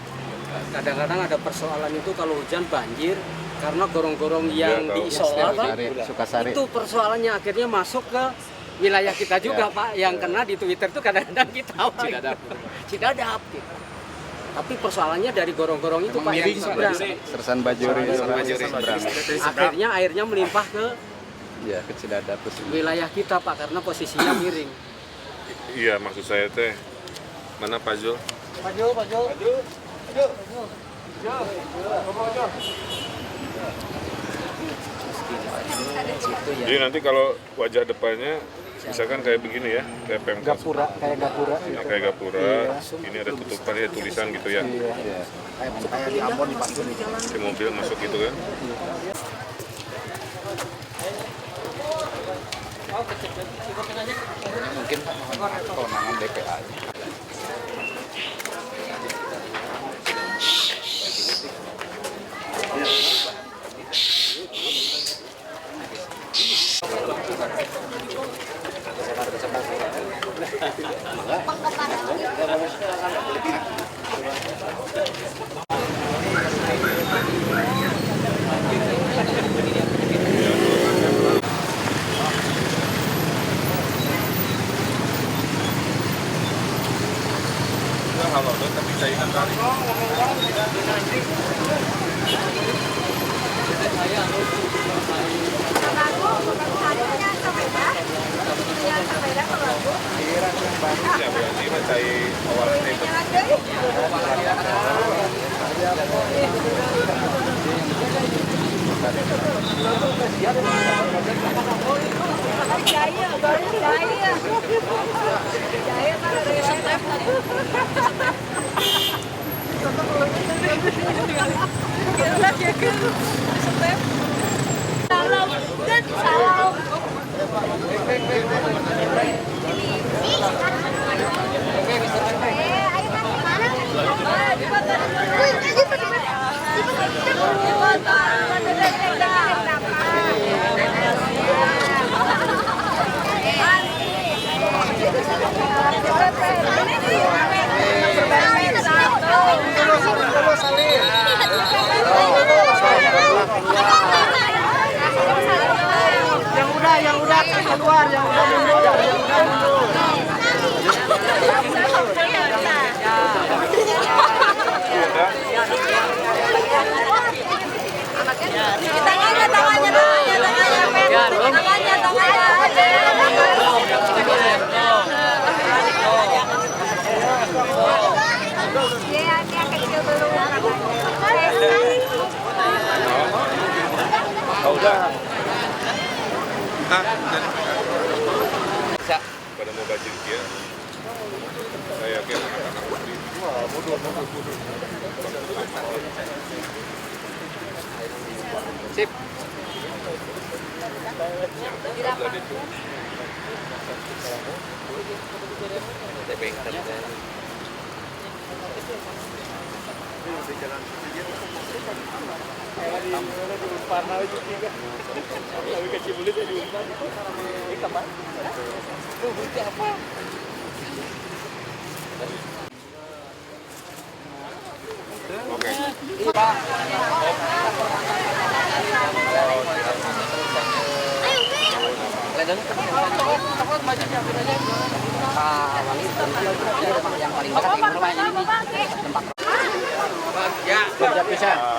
Speaker 9: kadang-kadang ada persoalan itu kalau hujan banjir karena gorong-gorong yang
Speaker 5: tahu.
Speaker 9: diisola Pak,
Speaker 6: Sukasari.
Speaker 9: itu persoalannya akhirnya masuk ke wilayah kita juga Pak, yang kena di Twitter itu kadang-kadang kita Cidadap gitu. Tapi persoalannya dari gorong-gorong itu Pak yang
Speaker 8: Miring, Pak,
Speaker 9: seberang.
Speaker 6: Sersan Bajuri.
Speaker 9: Akhirnya airnya melimpah ke
Speaker 6: Ya ke Cidadap terus.
Speaker 9: wilayah kita Pak karena posisinya miring.
Speaker 5: Iya, maksud saya teh. Mana Pak Zul? Jadi nanti kalau wajah depannya misalkan kayak begini ya, kayak Pemkot.
Speaker 7: gapura kayak gapura
Speaker 5: Nah,
Speaker 7: gitu.
Speaker 5: kayak gapura, ini ada tutupannya tulisan gitu ya.
Speaker 7: Iya.
Speaker 6: Kayak di Ambon di Pasir.
Speaker 5: Di mobil masuk gitu kan.
Speaker 8: Mungkin Pak kewenangan BPA.
Speaker 5: Halo, tapi saya ingat kali. Ya, berarti macai awalnya itu.
Speaker 10: Jaya,
Speaker 7: Yang udah keluar, yang udah mundur,
Speaker 5: pada mau bajir dia, saya yakin anak-anak putri mundur.
Speaker 9: Sip.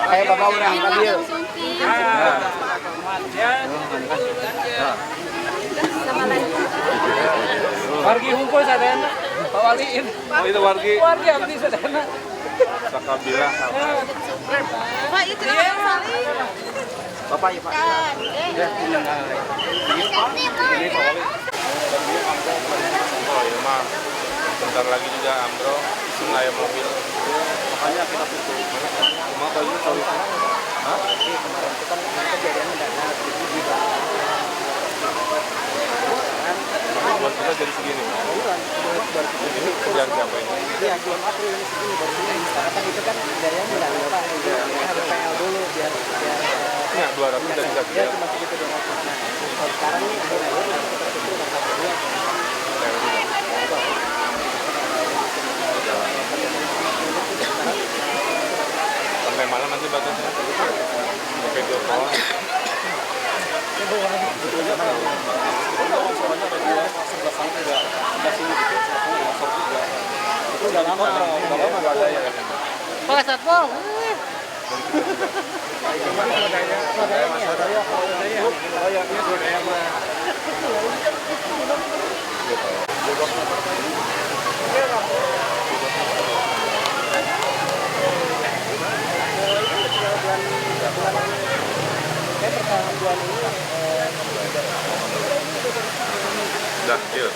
Speaker 6: Kayak bapak orang ambil.
Speaker 9: Wargi hunkul sadayana. Pak Waliin.
Speaker 5: Oh itu wargi.
Speaker 9: Wargi abdi sadayana.
Speaker 5: Sakabila.
Speaker 1: Pak itu yang saling.
Speaker 6: Bapak ya Pak.
Speaker 5: Ini Pak Wali. Oh iya mah. Bentar lagi juga Amro isi ayam mobil. Makanya kita tutup. Cuma kalau ini solusinya. Hah?
Speaker 6: Kemarin itu kan kejadian mendadak juga.
Speaker 5: Buat kita jadi segini. Ini kerjaan siapa ini?
Speaker 6: Iya, bulan April ini segini baru segini. Karena kan itu kan kejadian mendadak Pak. Harus PL dulu biar
Speaker 5: Ya 200 dari satu
Speaker 6: ya
Speaker 5: ya.
Speaker 6: cuma segitu doang. Nah, kalau sekarang nih ada itu udah satu dua.
Speaker 5: Sampai malam nanti batasnya. Oke, telepon.
Speaker 6: Itu udah lama.
Speaker 5: Enggak ada ya.
Speaker 9: Pak Satpol.
Speaker 5: Dah, deal.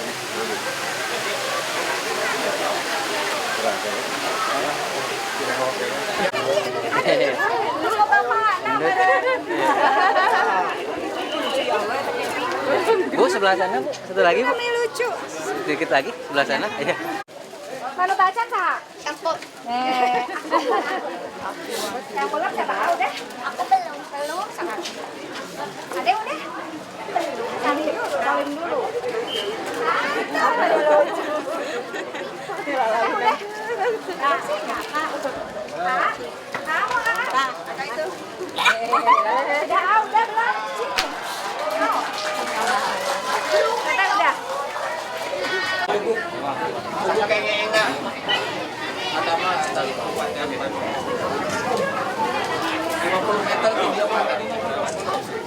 Speaker 9: Bu sebelah sana Bu, satu lagi Bu.
Speaker 10: Kami lucu.
Speaker 9: Sedikit lagi sebelah sana. Iya.
Speaker 10: Mana baca Kak? Campur. Yang belum siapa tahu deh. Aku belum. Belum sangat. Ada udah. Salim dulu, salim dulu. Kamu deh. Kasih enggak, Kak? Kak? Kamu Kak? Kak itu. Udah belum? Udah.
Speaker 6: Buku kayaknya enggak. Ada mas tali kuatnya bebas. 50 meter dia pakai ini.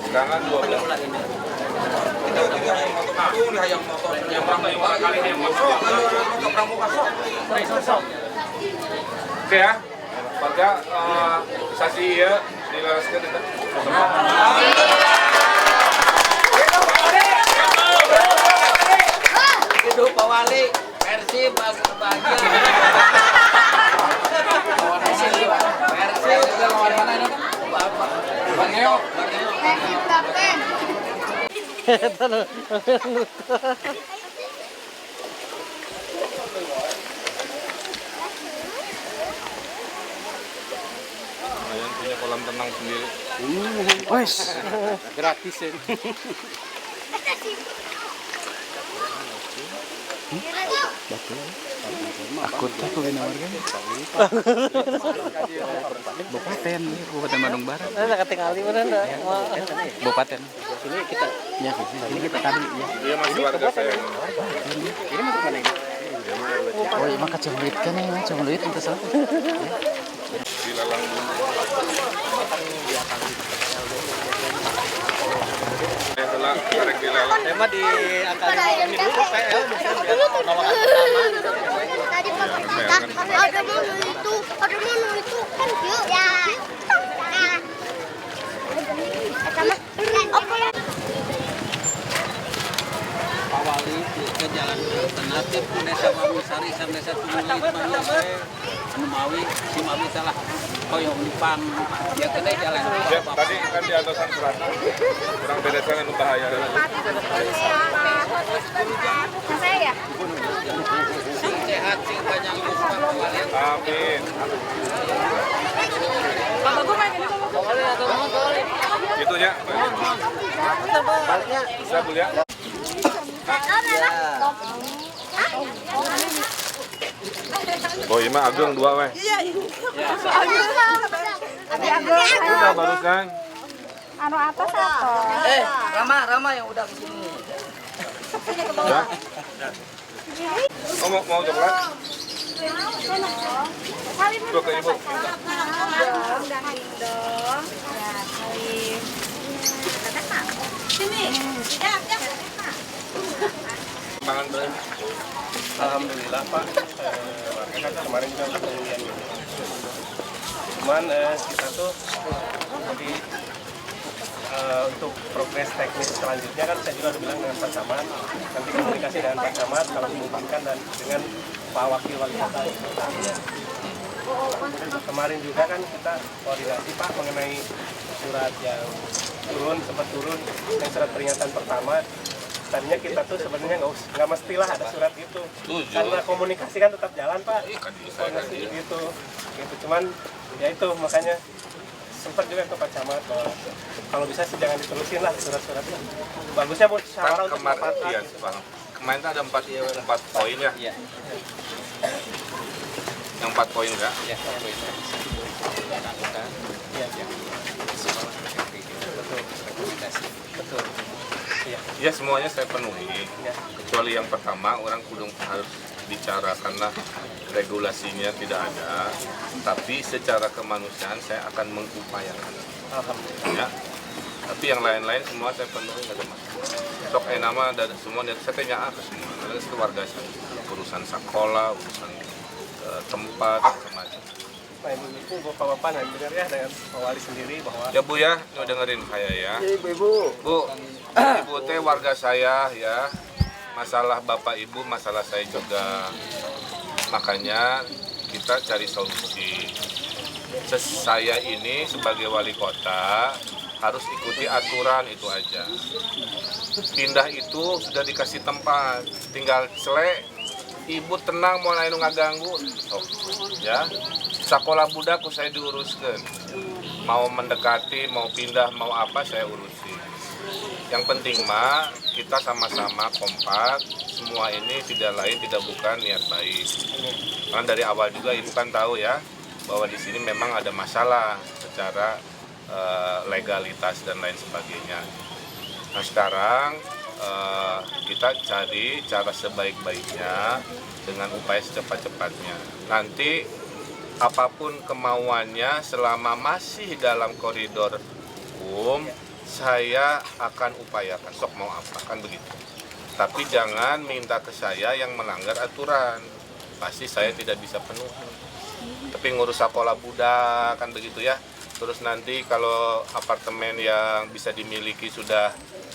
Speaker 5: Sekarang 12.
Speaker 6: Kita juga yang motor di hayang motor yang pramuka kali ini motor motor pramuka sok.
Speaker 5: Oke ya. Pada sasi ya dilaraskan itu.
Speaker 6: Hidup Pak Wali, Persib bahagia. Persib
Speaker 5: Kalian punya kolam renang sendiri.
Speaker 9: Wes, gratis ya.
Speaker 8: Takut tuh ini warga. Bupaten Bandung Barat.
Speaker 9: Ada ketinggalan mana enggak?
Speaker 8: Bupaten.
Speaker 9: Sini kita.
Speaker 8: Ya, ini kita tadi ya.
Speaker 5: Dia masih warga saya.
Speaker 8: Ini masuk mana ini? Oh, iya mah kecembulit kan ya, cembulit itu salah.
Speaker 5: Di lalang tarik di lalang.
Speaker 9: Emang di angka ini dulu saya nomor
Speaker 10: Tadi ada menu itu kan yuk ya.
Speaker 8: Pak Wali ke jalan alternatif ke desa Mamisari sampai desa Tumulit anu mawi si mawi salah koyong dipang ya kena jalan.
Speaker 5: Ya, tadi kan di atasan surat. Kurang beda sana nu bahaya.
Speaker 10: Saya ya.
Speaker 8: Sing sehat sing banyak Pak Wali.
Speaker 5: Amin. Gitu ya. Bisa Bu ya. Oh iya mah ageng dua weh.
Speaker 10: Iya.
Speaker 5: Udah barusan.
Speaker 10: Anu atas satu.
Speaker 9: Rama yang udah kesini.
Speaker 5: Ya. Oh, mau coklat? Tuh ke ibu. Mangan beli.
Speaker 11: Alhamdulillah Pak, warga kan kemarin juga udah pengulian gitu. Cuman kita tuh jadi untuk progres teknis selanjutnya kan saya juga udah bilang dengan Pak Camat, nanti komunikasi dengan Pak Camat kalau memungkinkan dan dengan Pak Wakil Wali Kota. Kemarin juga kan kita koordinasi Pak mengenai surat yang sempat turun yang surat peringatan pertama. Tadinya kita tuh sebenarnya nggak mestilah ada surat itu, karena komunikasi kan tetap jalan Pak, koordinasi gitu. Cuman ya itu makanya sempat juga ke Pak Camat bahwa kalau bisa sih jangan diterusin lah surat-suratnya. Bagusnya buat musyawarah untuk
Speaker 5: kemarin
Speaker 11: mufakat.
Speaker 5: iya, Bang. Kemarin ada 4 poin ya.
Speaker 8: Iya.
Speaker 5: Yang 4 poin enggak?
Speaker 8: Ya, poin.
Speaker 11: Betul.
Speaker 5: Ya semuanya saya penuhi. Kecuali yang pertama orang kudu harus bicarakanlah regulasinya tidak ada, tapi secara kemanusiaan saya akan mengupayakan. Ya. Tapi yang lain-lain semua saya penuhi, nggak ada masalah. Sok nama dan semua saya tanya ke semua, ada keluarga saya, urusan sekolah, urusan tempat macam-macam.
Speaker 11: Nah, Ibu Bapak-bapak nanti dengar ya dengan Pak Wali sendiri bahwa
Speaker 5: ya Bu ya, dengerin saya ya.
Speaker 11: Ibu.
Speaker 5: Bu, Ibu teh warga saya ya. Masalah Bapak Ibu, masalah saya juga. Makanya kita cari solusi. Saya ini sebagai wali kota harus ikuti aturan itu aja. Pindah itu sudah dikasih tempat, tinggal selek. Ibu tenang mau lain ngaganggu. Oh, ya. Sekolah budakku saya diuruskan. Mau mendekati, mau pindah, mau apa saya urusi. Yang penting mah kita sama-sama kompak. Semua ini tidak lain tidak bukan niat baik. Karena dari awal juga Ibu kan tahu ya bahwa di sini memang ada masalah secara legalitas dan lain sebagainya. Nah sekarang kita cari cara sebaik-baiknya dengan upaya secepat-cepatnya. Nanti apapun kemauannya selama masih dalam koridor hukum, saya akan upayakan. Sok mau apa kan begitu. Tapi jangan minta ke saya yang melanggar aturan. Pasti saya tidak bisa penuhi. Tapi ngurus sekolah budak kan begitu ya. Terus nanti kalau apartemen yang bisa dimiliki sudah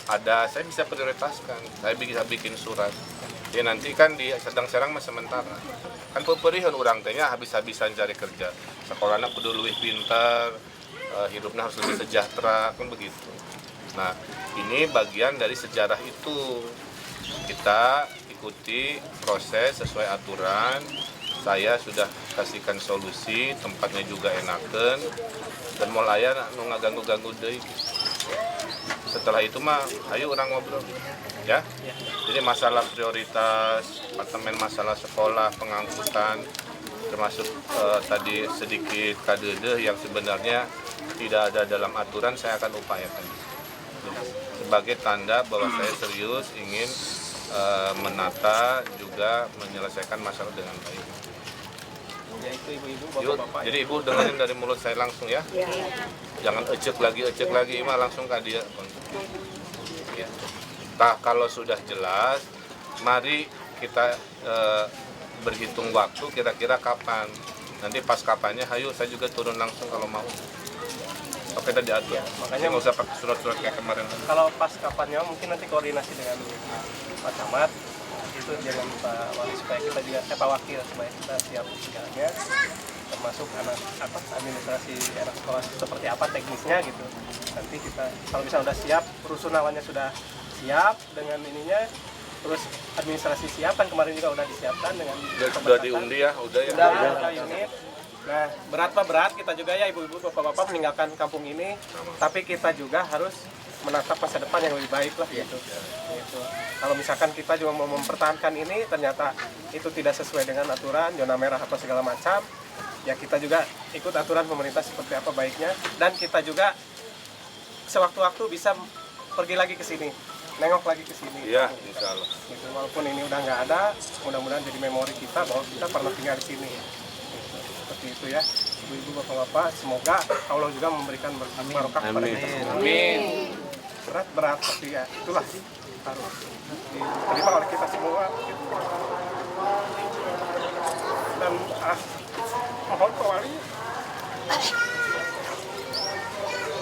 Speaker 5: ada, saya bisa prioritaskan. Saya bisa bikin surat. Ya nanti kan di sedang-sedang mah sementara. Kan peperihan orang tanya habis-habisan cari kerja. Sekolahnya kudu luwih pintar, hidupnya harus lebih sejahtera, kan begitu. Nah, ini bagian dari sejarah itu. Kita ikuti proses sesuai aturan. Saya sudah kasihkan solusi, tempatnya juga enaken, dan mulai nu ngaganggu-ganggu deui. Setelah itu mah, ayo orang ngobrol, ya. Jadi masalah prioritas, apartemen, masalah sekolah, pengangkutan, termasuk tadi sedikit kadede yang sebenarnya tidak ada dalam aturan, saya akan upayakan sebagai tanda bahwa saya serius ingin menata juga menyelesaikan masalah dengan baik.
Speaker 11: Ya itu ibu-ibu,
Speaker 5: Yuk,
Speaker 11: bapak-bapak.
Speaker 5: jadi ibu dengerin dari mulut saya langsung ya. Jangan ecek lagi, mah langsung ke dia. Ya. Nah, kalau sudah jelas, mari kita berhitung waktu kira-kira kapan. Nanti pas kapannya, ayo saya juga turun langsung kalau mau. Oke, kita diatur.
Speaker 11: Ya, makanya
Speaker 5: nggak usah pakai surat-surat kayak kemarin.
Speaker 11: Kalau pas kapannya mungkin nanti koordinasi dengan Pak Camat itu dengan Pak Wali supaya kita juga Pak Wakil supaya kita siap segalanya, termasuk anak administrasi anak sekolah seperti apa teknisnya gitu. Nanti kita kalau misalnya udah siap, rusunawannya sudah siap dengan ininya, terus administrasi siap kan kemarin juga udah disiapkan dengan
Speaker 5: Udah diundi ya, udah ya.
Speaker 11: Udah unit. Nah, berat kita juga ya ibu-ibu, bapak-bapak meninggalkan kampung ini, tapi kita juga harus menatap masa depan yang lebih baik lah gitu. Gitu. Kalau misalkan kita juga mau mempertahankan ini, ternyata itu tidak sesuai dengan aturan, zona merah apa segala macam, ya kita juga ikut aturan pemerintah seperti apa baiknya, dan kita juga sewaktu-waktu bisa pergi lagi ke sini, nengok lagi ke sini.
Speaker 5: Iya, insya Allah.
Speaker 11: Gitu. Walaupun ini udah nggak ada, mudah-mudahan jadi memori kita bahwa kita pernah tinggal di sini. Seperti itu ya, ibu-ibu, bapak-bapak, semoga Allah juga memberikan barokah kepada kita semua.
Speaker 5: Amin.
Speaker 11: Berat tapi ya itulah harus diterima oleh kita semua gitu. Dan mohon Pak Wali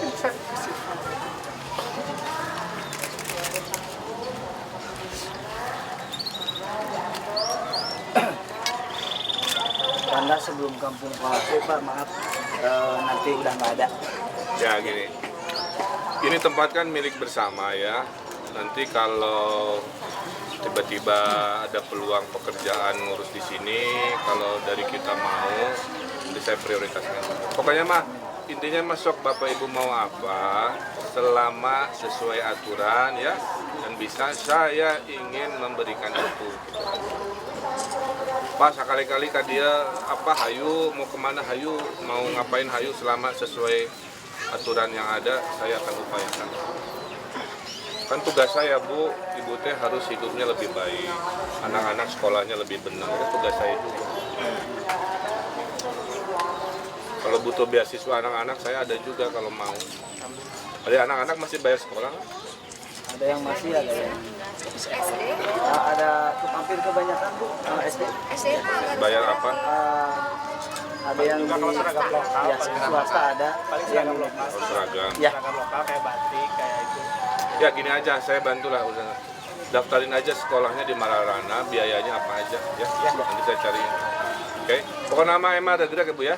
Speaker 11: bisa dikasih.
Speaker 6: Karena sebelum kampung Palsu Pak, maaf nanti udah nggak ada.
Speaker 5: Ya gini, ini tempat kan milik bersama ya. Nanti kalau tiba-tiba ada peluang pekerjaan ngurus di sini, kalau dari kita mau, nanti saya prioritaskan. Pokoknya mah intinya masuk Bapak Ibu mau apa, selama sesuai aturan ya, dan bisa saya ingin memberikan itu. Pas sekali-kali kan dia apa hayu mau kemana hayu mau ngapain hayu selama sesuai aturan yang ada saya akan upayakan. Kan tugas saya Bu, Ibu teh harus hidupnya lebih baik, anak-anak sekolahnya lebih benar, itu tugas saya juga. Kalau butuh beasiswa anak-anak saya ada juga kalau mau. Ada anak-anak masih bayar sekolah kan?
Speaker 6: Ada yang masih, ada yang
Speaker 10: SD.
Speaker 6: ada hampir kebanyakan Bu SD.
Speaker 5: Bayar apa?
Speaker 6: Ada yang
Speaker 11: juga kalau seragam lokal,
Speaker 6: ya, swasta ada
Speaker 11: paling
Speaker 6: yang
Speaker 11: seragam lokal.
Speaker 5: Oh, seragam.
Speaker 6: Ya.
Speaker 11: Seragam lokal kayak batik kayak itu.
Speaker 5: Ya gini aja, saya bantulah udah. Daftarin aja sekolahnya di Mararana, biayanya apa aja ya. Nanti saya cariin. Oke. Pokok nama Emma ada gerak ya Bu ya?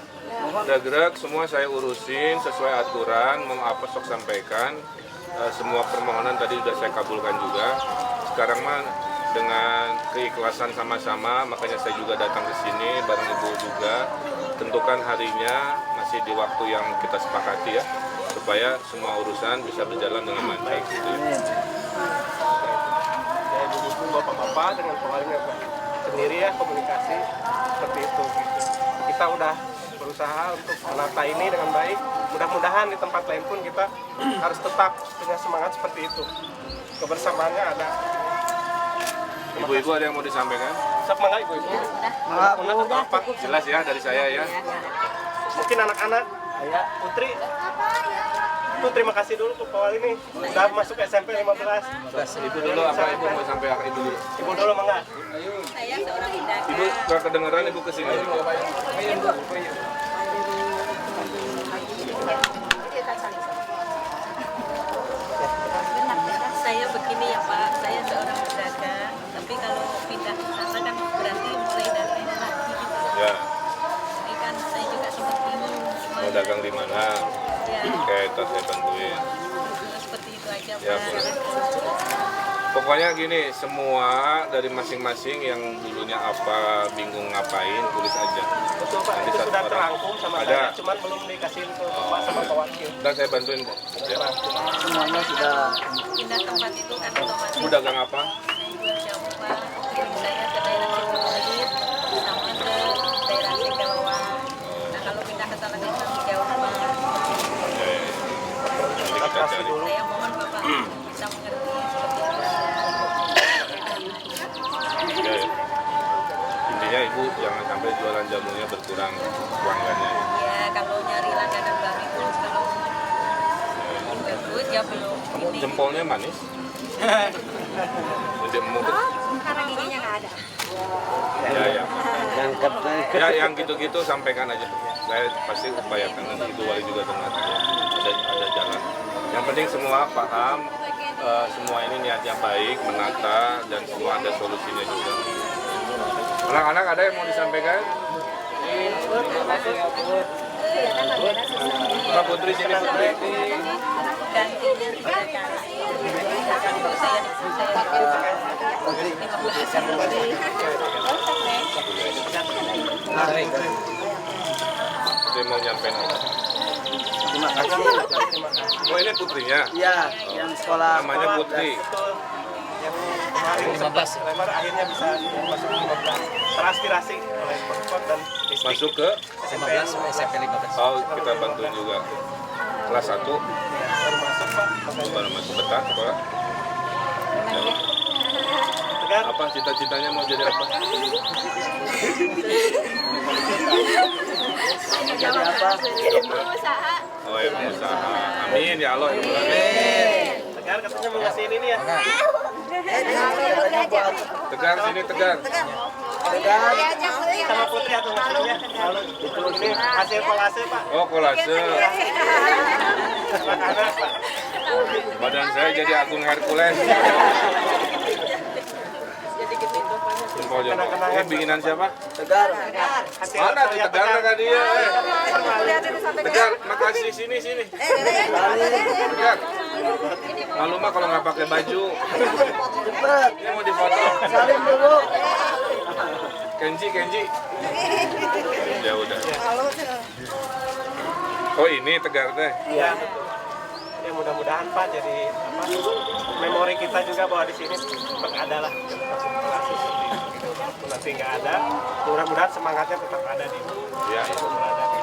Speaker 5: Ada gerak, semua saya urusin sesuai aturan, mau apa sok sampaikan. Semua permohonan tadi sudah saya kabulkan juga. Sekarang mah dengan keikhlasan sama-sama, makanya saya juga datang ke sini bareng Ibu juga. Tentukan harinya masih di waktu yang kita sepakati ya, supaya semua urusan bisa berjalan dengan lancar. Gitu.
Speaker 11: Ya ibu-ibu, bapak-bapak dengan pengalaman sendiri ya komunikasi seperti itu. Gitu. Kita udah berusaha untuk menata ini dengan baik. Mudah-mudahan di tempat lain pun kita harus tetap dengan semangat seperti itu. Kebersamaannya ada.
Speaker 5: Ibu-ibu ada yang mau disampaikan?
Speaker 11: Semangat ibu-ibu.
Speaker 6: Udah.
Speaker 5: Jelas ya dari saya ya.
Speaker 11: Mungkin anak-anak, Putri. Ibu terima kasih dulu ke Pak Wali nih. Udah masuk SMP 15.
Speaker 5: Ibu dulu apa Ibu mau sampai Ibu dulu?
Speaker 11: Ibu dulu mangga.
Speaker 10: Saya seorang indah.
Speaker 5: Ibu gak kedengeran Ibu kesini.
Speaker 10: Saya begini ya Pak, saya seorang pedagang, tapi kalau pindah ke sana kan berarti mulai dari nol lagi gitu.
Speaker 5: Ya.
Speaker 10: Ini kan saya juga sempat bingung.
Speaker 5: Mau dagang di mana?
Speaker 10: Ya,
Speaker 5: Oke, ntar saya bantuin.
Speaker 1: seperti itu aja
Speaker 5: Ya, pokoknya gini, semua dari masing-masing yang dulunya apa, bingung ngapain, tulis aja.
Speaker 11: Betul Pak,
Speaker 5: Nanti
Speaker 11: itu
Speaker 5: satu
Speaker 11: sudah
Speaker 5: orang.
Speaker 11: terangkum sama
Speaker 5: Ada.
Speaker 11: saya, cuman belum dikasih ke Pak sama Pak Wakil.
Speaker 5: Dan saya bantuin kok. Ya.
Speaker 9: Semuanya sudah
Speaker 1: pindah tempat itu kan otomatis.
Speaker 5: Kamu dagang apa?
Speaker 1: Saya jual jamu Pak, kirim saya ke daerah Cipulit sama ke daerah Sekelawang. Nah kalau pindah ke sana kan jauh Pak.
Speaker 5: Nanti kita cari.
Speaker 1: Saya mohon Bapak bisa mengerti seperti itu.
Speaker 5: Ya, ya. Intinya Ibu jangan sampai jualan jamunya berkurang pelanggannya.
Speaker 1: Ya kalau nyari langganan baru itu kalau bagus ya belum
Speaker 5: Kamu
Speaker 1: ini.
Speaker 5: jempolnya manis? Jadi mau
Speaker 10: Karena giginya nggak ada.
Speaker 5: ya ya.
Speaker 9: ngangkat
Speaker 5: Ya yang gitu-gitu sampaikan aja. Saya pasti upayakan nanti Ibu Wali juga dengar. Ada jalan. Yang penting semua paham, semua ini niatnya baik, menata dan semua ada solusinya juga. Anak-anak ada yang mau disampaikan? Mbak Putri sini Putri.
Speaker 1: Gantinya 3 kali. Dulu saya 15.
Speaker 5: Putri mau nyampein apa?
Speaker 9: Terima kasih.
Speaker 5: Oh ini putrinya?
Speaker 9: Iya, yang sekolah.
Speaker 5: Namanya Putri.
Speaker 11: Yang kemarin 15 lebar akhirnya bisa masuk 15. Teraspirasi oleh Pemkot dan distrik.
Speaker 5: Masuk ke?
Speaker 11: SMP 15.
Speaker 5: Oh kita bantuin juga. Kelas 1
Speaker 11: Baru masuk Pak.
Speaker 5: baru masuk betah sekolah. Ya.
Speaker 11: Tegar.
Speaker 5: Apa cita-citanya mau jadi apa?
Speaker 10: Jadi apa? Usaha.
Speaker 5: Oh ya pengusaha. Amin ya Allah. Ya Allah.
Speaker 11: Tegar katanya mau ngasih ini ya.
Speaker 5: Tegar sini Tegar.
Speaker 11: Sama Putri atau ngasihnya. Lalu ini hasil kolase Pak.
Speaker 5: Oh kolase.
Speaker 11: Anak-anak Pak.
Speaker 5: Badan saya jadi Agung Hercules. Ini bikinan siapa?
Speaker 9: Tegar.
Speaker 5: Mana tuh Tegar kan dia? Tegar, makasih sini. Tegar. Malu mah kalau nggak pakai baju. Ini mau difoto.
Speaker 9: Salim dulu.
Speaker 5: Kenji. Ya udah. Oh ini Tegar teh.
Speaker 11: Iya betul. Ya mudah-mudahan Pak jadi apa? Memori kita juga bahwa di sini ada lah. Kolase seperti itu. Nanti nggak ada. Mudah-mudahan semangatnya tetap ada di
Speaker 5: Ya.
Speaker 11: berada di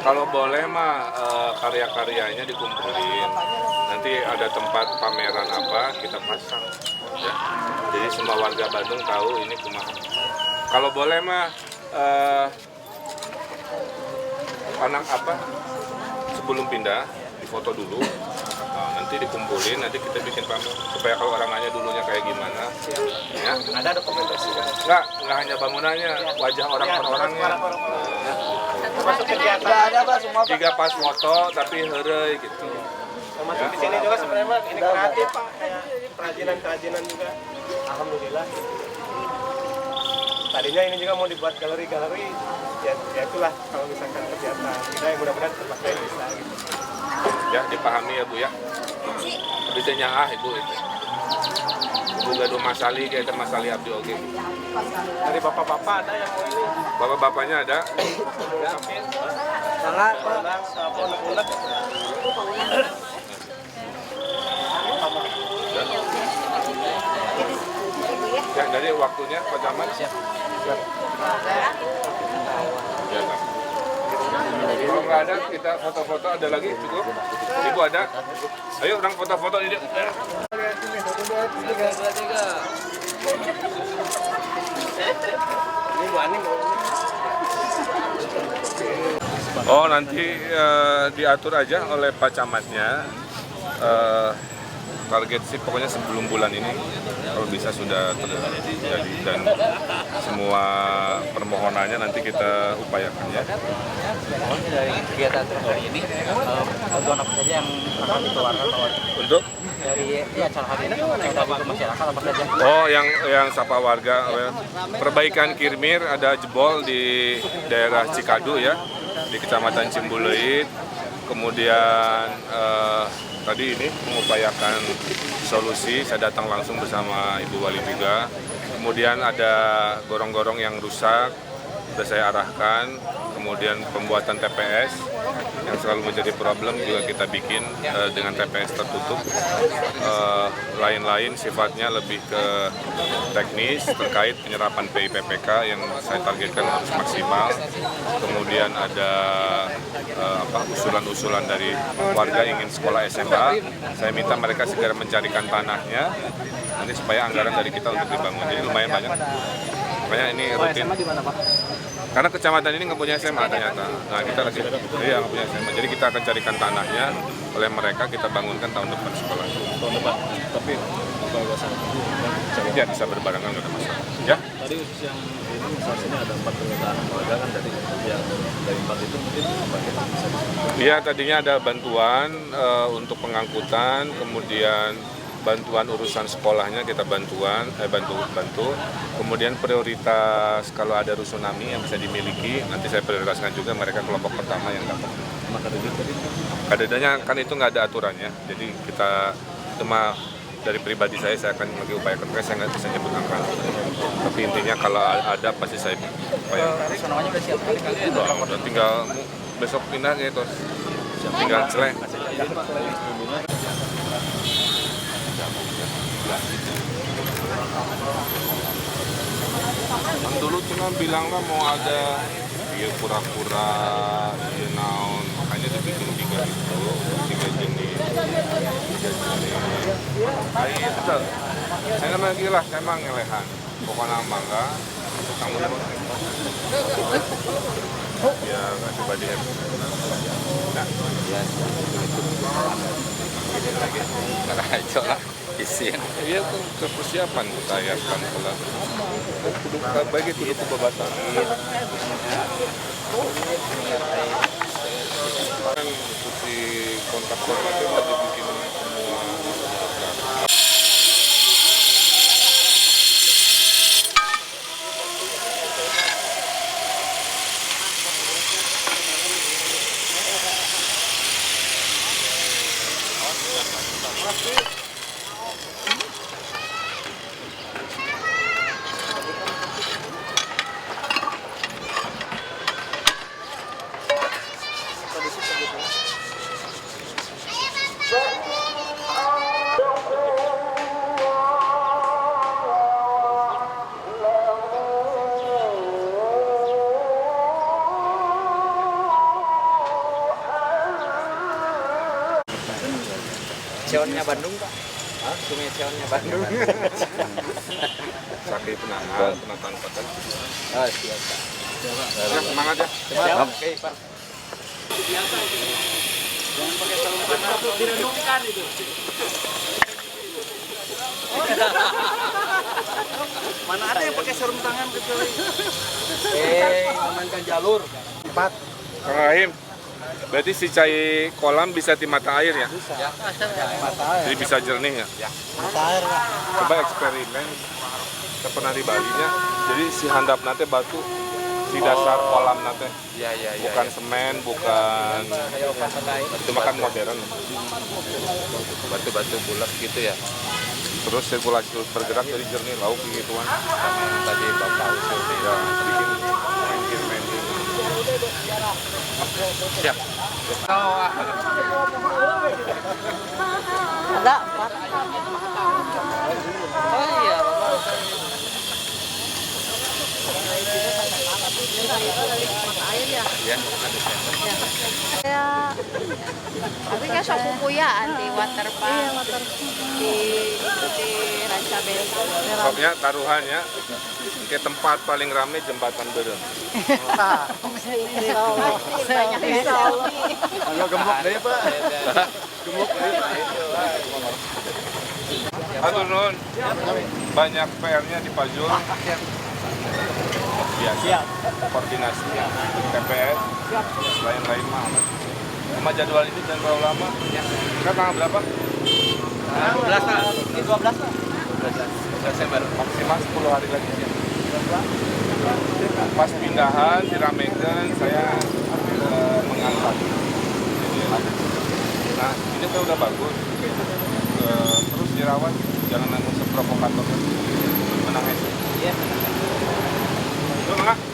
Speaker 5: Kalau boleh mah karya-karyanya dikumpulin. Nanti ada tempat pameran apa kita pasang. Ya. Jadi semua warga Bandung tahu ini kumaha. Kalau boleh mah anak apa sebelum pindah difoto dulu. Nah, nanti dikumpulin, nanti kita bikin pamer supaya kalau orang nanya dulunya kayak gimana, ya.
Speaker 11: ada dokumentasi.
Speaker 5: Nggak hanya bangunannya, wajah orang per orangnya.
Speaker 11: Termasuk kegiatan.
Speaker 9: Ada Pak semua Pak.
Speaker 5: Jika pas foto tapi heureuy gitu.
Speaker 11: Termasuk di sini juga sebenarnya Pak, ini kreatif Pak, kayak kerajinan juga. Alhamdulillah. Tadinya ini juga mau dibuat galeri, ya itulah kalau misalkan kegiatan kita yang mudah-mudahan tempatnya bisa gitu.
Speaker 5: Ya dipahami ya Bu ya. Bisa nyaah Ibu itu. Ibu gaduh masali kayak masali abdi oge.
Speaker 11: Dari bapak-bapak ada yang mau ini.
Speaker 5: Bapak-bapaknya ada.
Speaker 11: Sangat Pak. Apa unek-unek.
Speaker 5: Ya dari waktunya Pak Camat. Ya, Pak. Kalau nggak ada, kita foto-foto ada lagi cukup. Ibu ada? Ayo orang foto-foto ini.
Speaker 11: Ini Bu Ani mau.
Speaker 5: Oh nanti diatur aja oleh Pak Camatnya. Target sih pokoknya sebelum bulan ini kalau bisa sudah terjadi dan semua permohonannya nanti kita upayakan ya.
Speaker 8: Dari kegiatan hari ini, bantuan apa saja yang akan dikeluarkan
Speaker 5: Untuk?
Speaker 8: dari acara hari ini yang tadi ke masyarakat apa saja?
Speaker 5: Oh yang sapa warga, perbaikan kirmir ada jebol di daerah Cikadu ya, di Kecamatan Cimbuluit. kemudian tadi ini mengupayakan solusi, saya datang langsung bersama Ibu Wali juga. Kemudian ada gorong-gorong yang rusak, sudah saya arahkan. Kemudian pembuatan TPS yang selalu menjadi problem juga kita bikin dengan TPS tertutup. Lain-lain sifatnya lebih ke teknis terkait penyerapan PIPPK yang saya targetkan harus maksimal. Kemudian ada usulan-usulan dari warga ingin sekolah SMA. Saya minta mereka segera mencarikan tanahnya nanti supaya anggaran dari kita untuk dibangun. Jadi lumayan banyak. Makanya ini rutin. Karena kecamatan ini nggak punya SMA ternyata. Nah kita lagi, nggak punya SMA. Jadi kita akan carikan tanahnya oleh mereka, kita bangunkan tahun depan sekolah.
Speaker 12: Tahun depan. Tapi
Speaker 5: ya bisa berbarengan, nggak ada masalah. Ya.
Speaker 12: Tadi yang ini saat ini ada 4 permintaan warga kan dari 4 itu mungkin bagaimana bisa disebutkan?
Speaker 5: Iya, tadinya ada bantuan untuk pengangkutan, kemudian bantuan urusan sekolahnya kita bantu. Kemudian prioritas kalau ada rusunami yang bisa dimiliki, nanti saya prioritaskan juga mereka kelompok pertama yang dapat. Kadedanya kan itu nggak ada aturannya, jadi kita cuma dari pribadi saya akan lagi upayakan, saya nggak bisa nyebut angka. Tapi intinya kalau ada pasti saya upayakan.
Speaker 9: Rusunaminya udah siap kali-kali.
Speaker 5: Udah tinggal besok pindah gitu, tinggal celek. Dulu cuma bilang lah mau ada dia pura-pura dia naon, makanya dibikin 3 jenis. Ayo betul. Saya nggak lagi lah, saya emang ngelehan. Pokoknya mangga, kamu ya nggak coba di nah, ya ini lagi nggak aja lah isian. Iya tuh persiapan upayakan pula. Bagi itu pembabatan. Kan fungsi kontak-kontak itu mau dibikin semua.
Speaker 9: Ceonnya Bandung, Pak. Sungai Ceonnya Bandung.
Speaker 5: Sakit penataan kota.
Speaker 9: Oh, siap, Pak.
Speaker 5: Ya, semangat ya.
Speaker 9: Siap. Oke, Pak. Biasa itu. Jangan pakai sarung tangan atau direndungkan itu. Mana ada yang pakai sarung tangan kecuali amankan jalur.
Speaker 5: 4. Kang Rahim. Berarti si cai kolam bisa di mata air ya?
Speaker 9: Bisa. Mata air.
Speaker 5: Jadi bisa jernih ya?
Speaker 9: Mata air, Pak.
Speaker 5: Coba eksperimen. Kita pernah di Bali-nya. Jadi si handap nate batu di dasar kolam nate. Bukan semen, bukan itu makan modern. Batu-batu bulat gitu ya. Terus sirkulasi bergerak jadi jernih lauk gituan. Sama yang tadi Bapak usul ya, bikin main-main. Siap.
Speaker 10: Ada 4.
Speaker 9: Oh iya.
Speaker 5: Ya, ada
Speaker 10: Ya. Tapi kan sok kukuyaan di water park. Di Ranca Bela.
Speaker 5: pokoknya taruhan ya. Ke tempat paling ramai jembatan Berem.
Speaker 10: Insya Allah.
Speaker 11: Agak gemuk deh Pak. Gemuk deh Pak.
Speaker 5: Atur nun, banyak PR-nya di Pajul. Biasa, koordinasi, TPS, lain-lain mah. Sama jadwal ini jangan terlalu lama. Kita tanggal berapa?
Speaker 9: 12, Pak. Ini 12, Pak.
Speaker 5: 12 Desember, maksimal 10 hari lagi. Pas pindahan, diramekan, saya mengangkat. Jadi ada. Nah ini saya udah bagus, terus dirawat, jangan nangis seprovokator. Menang ya. Iya. Yuk, Mak.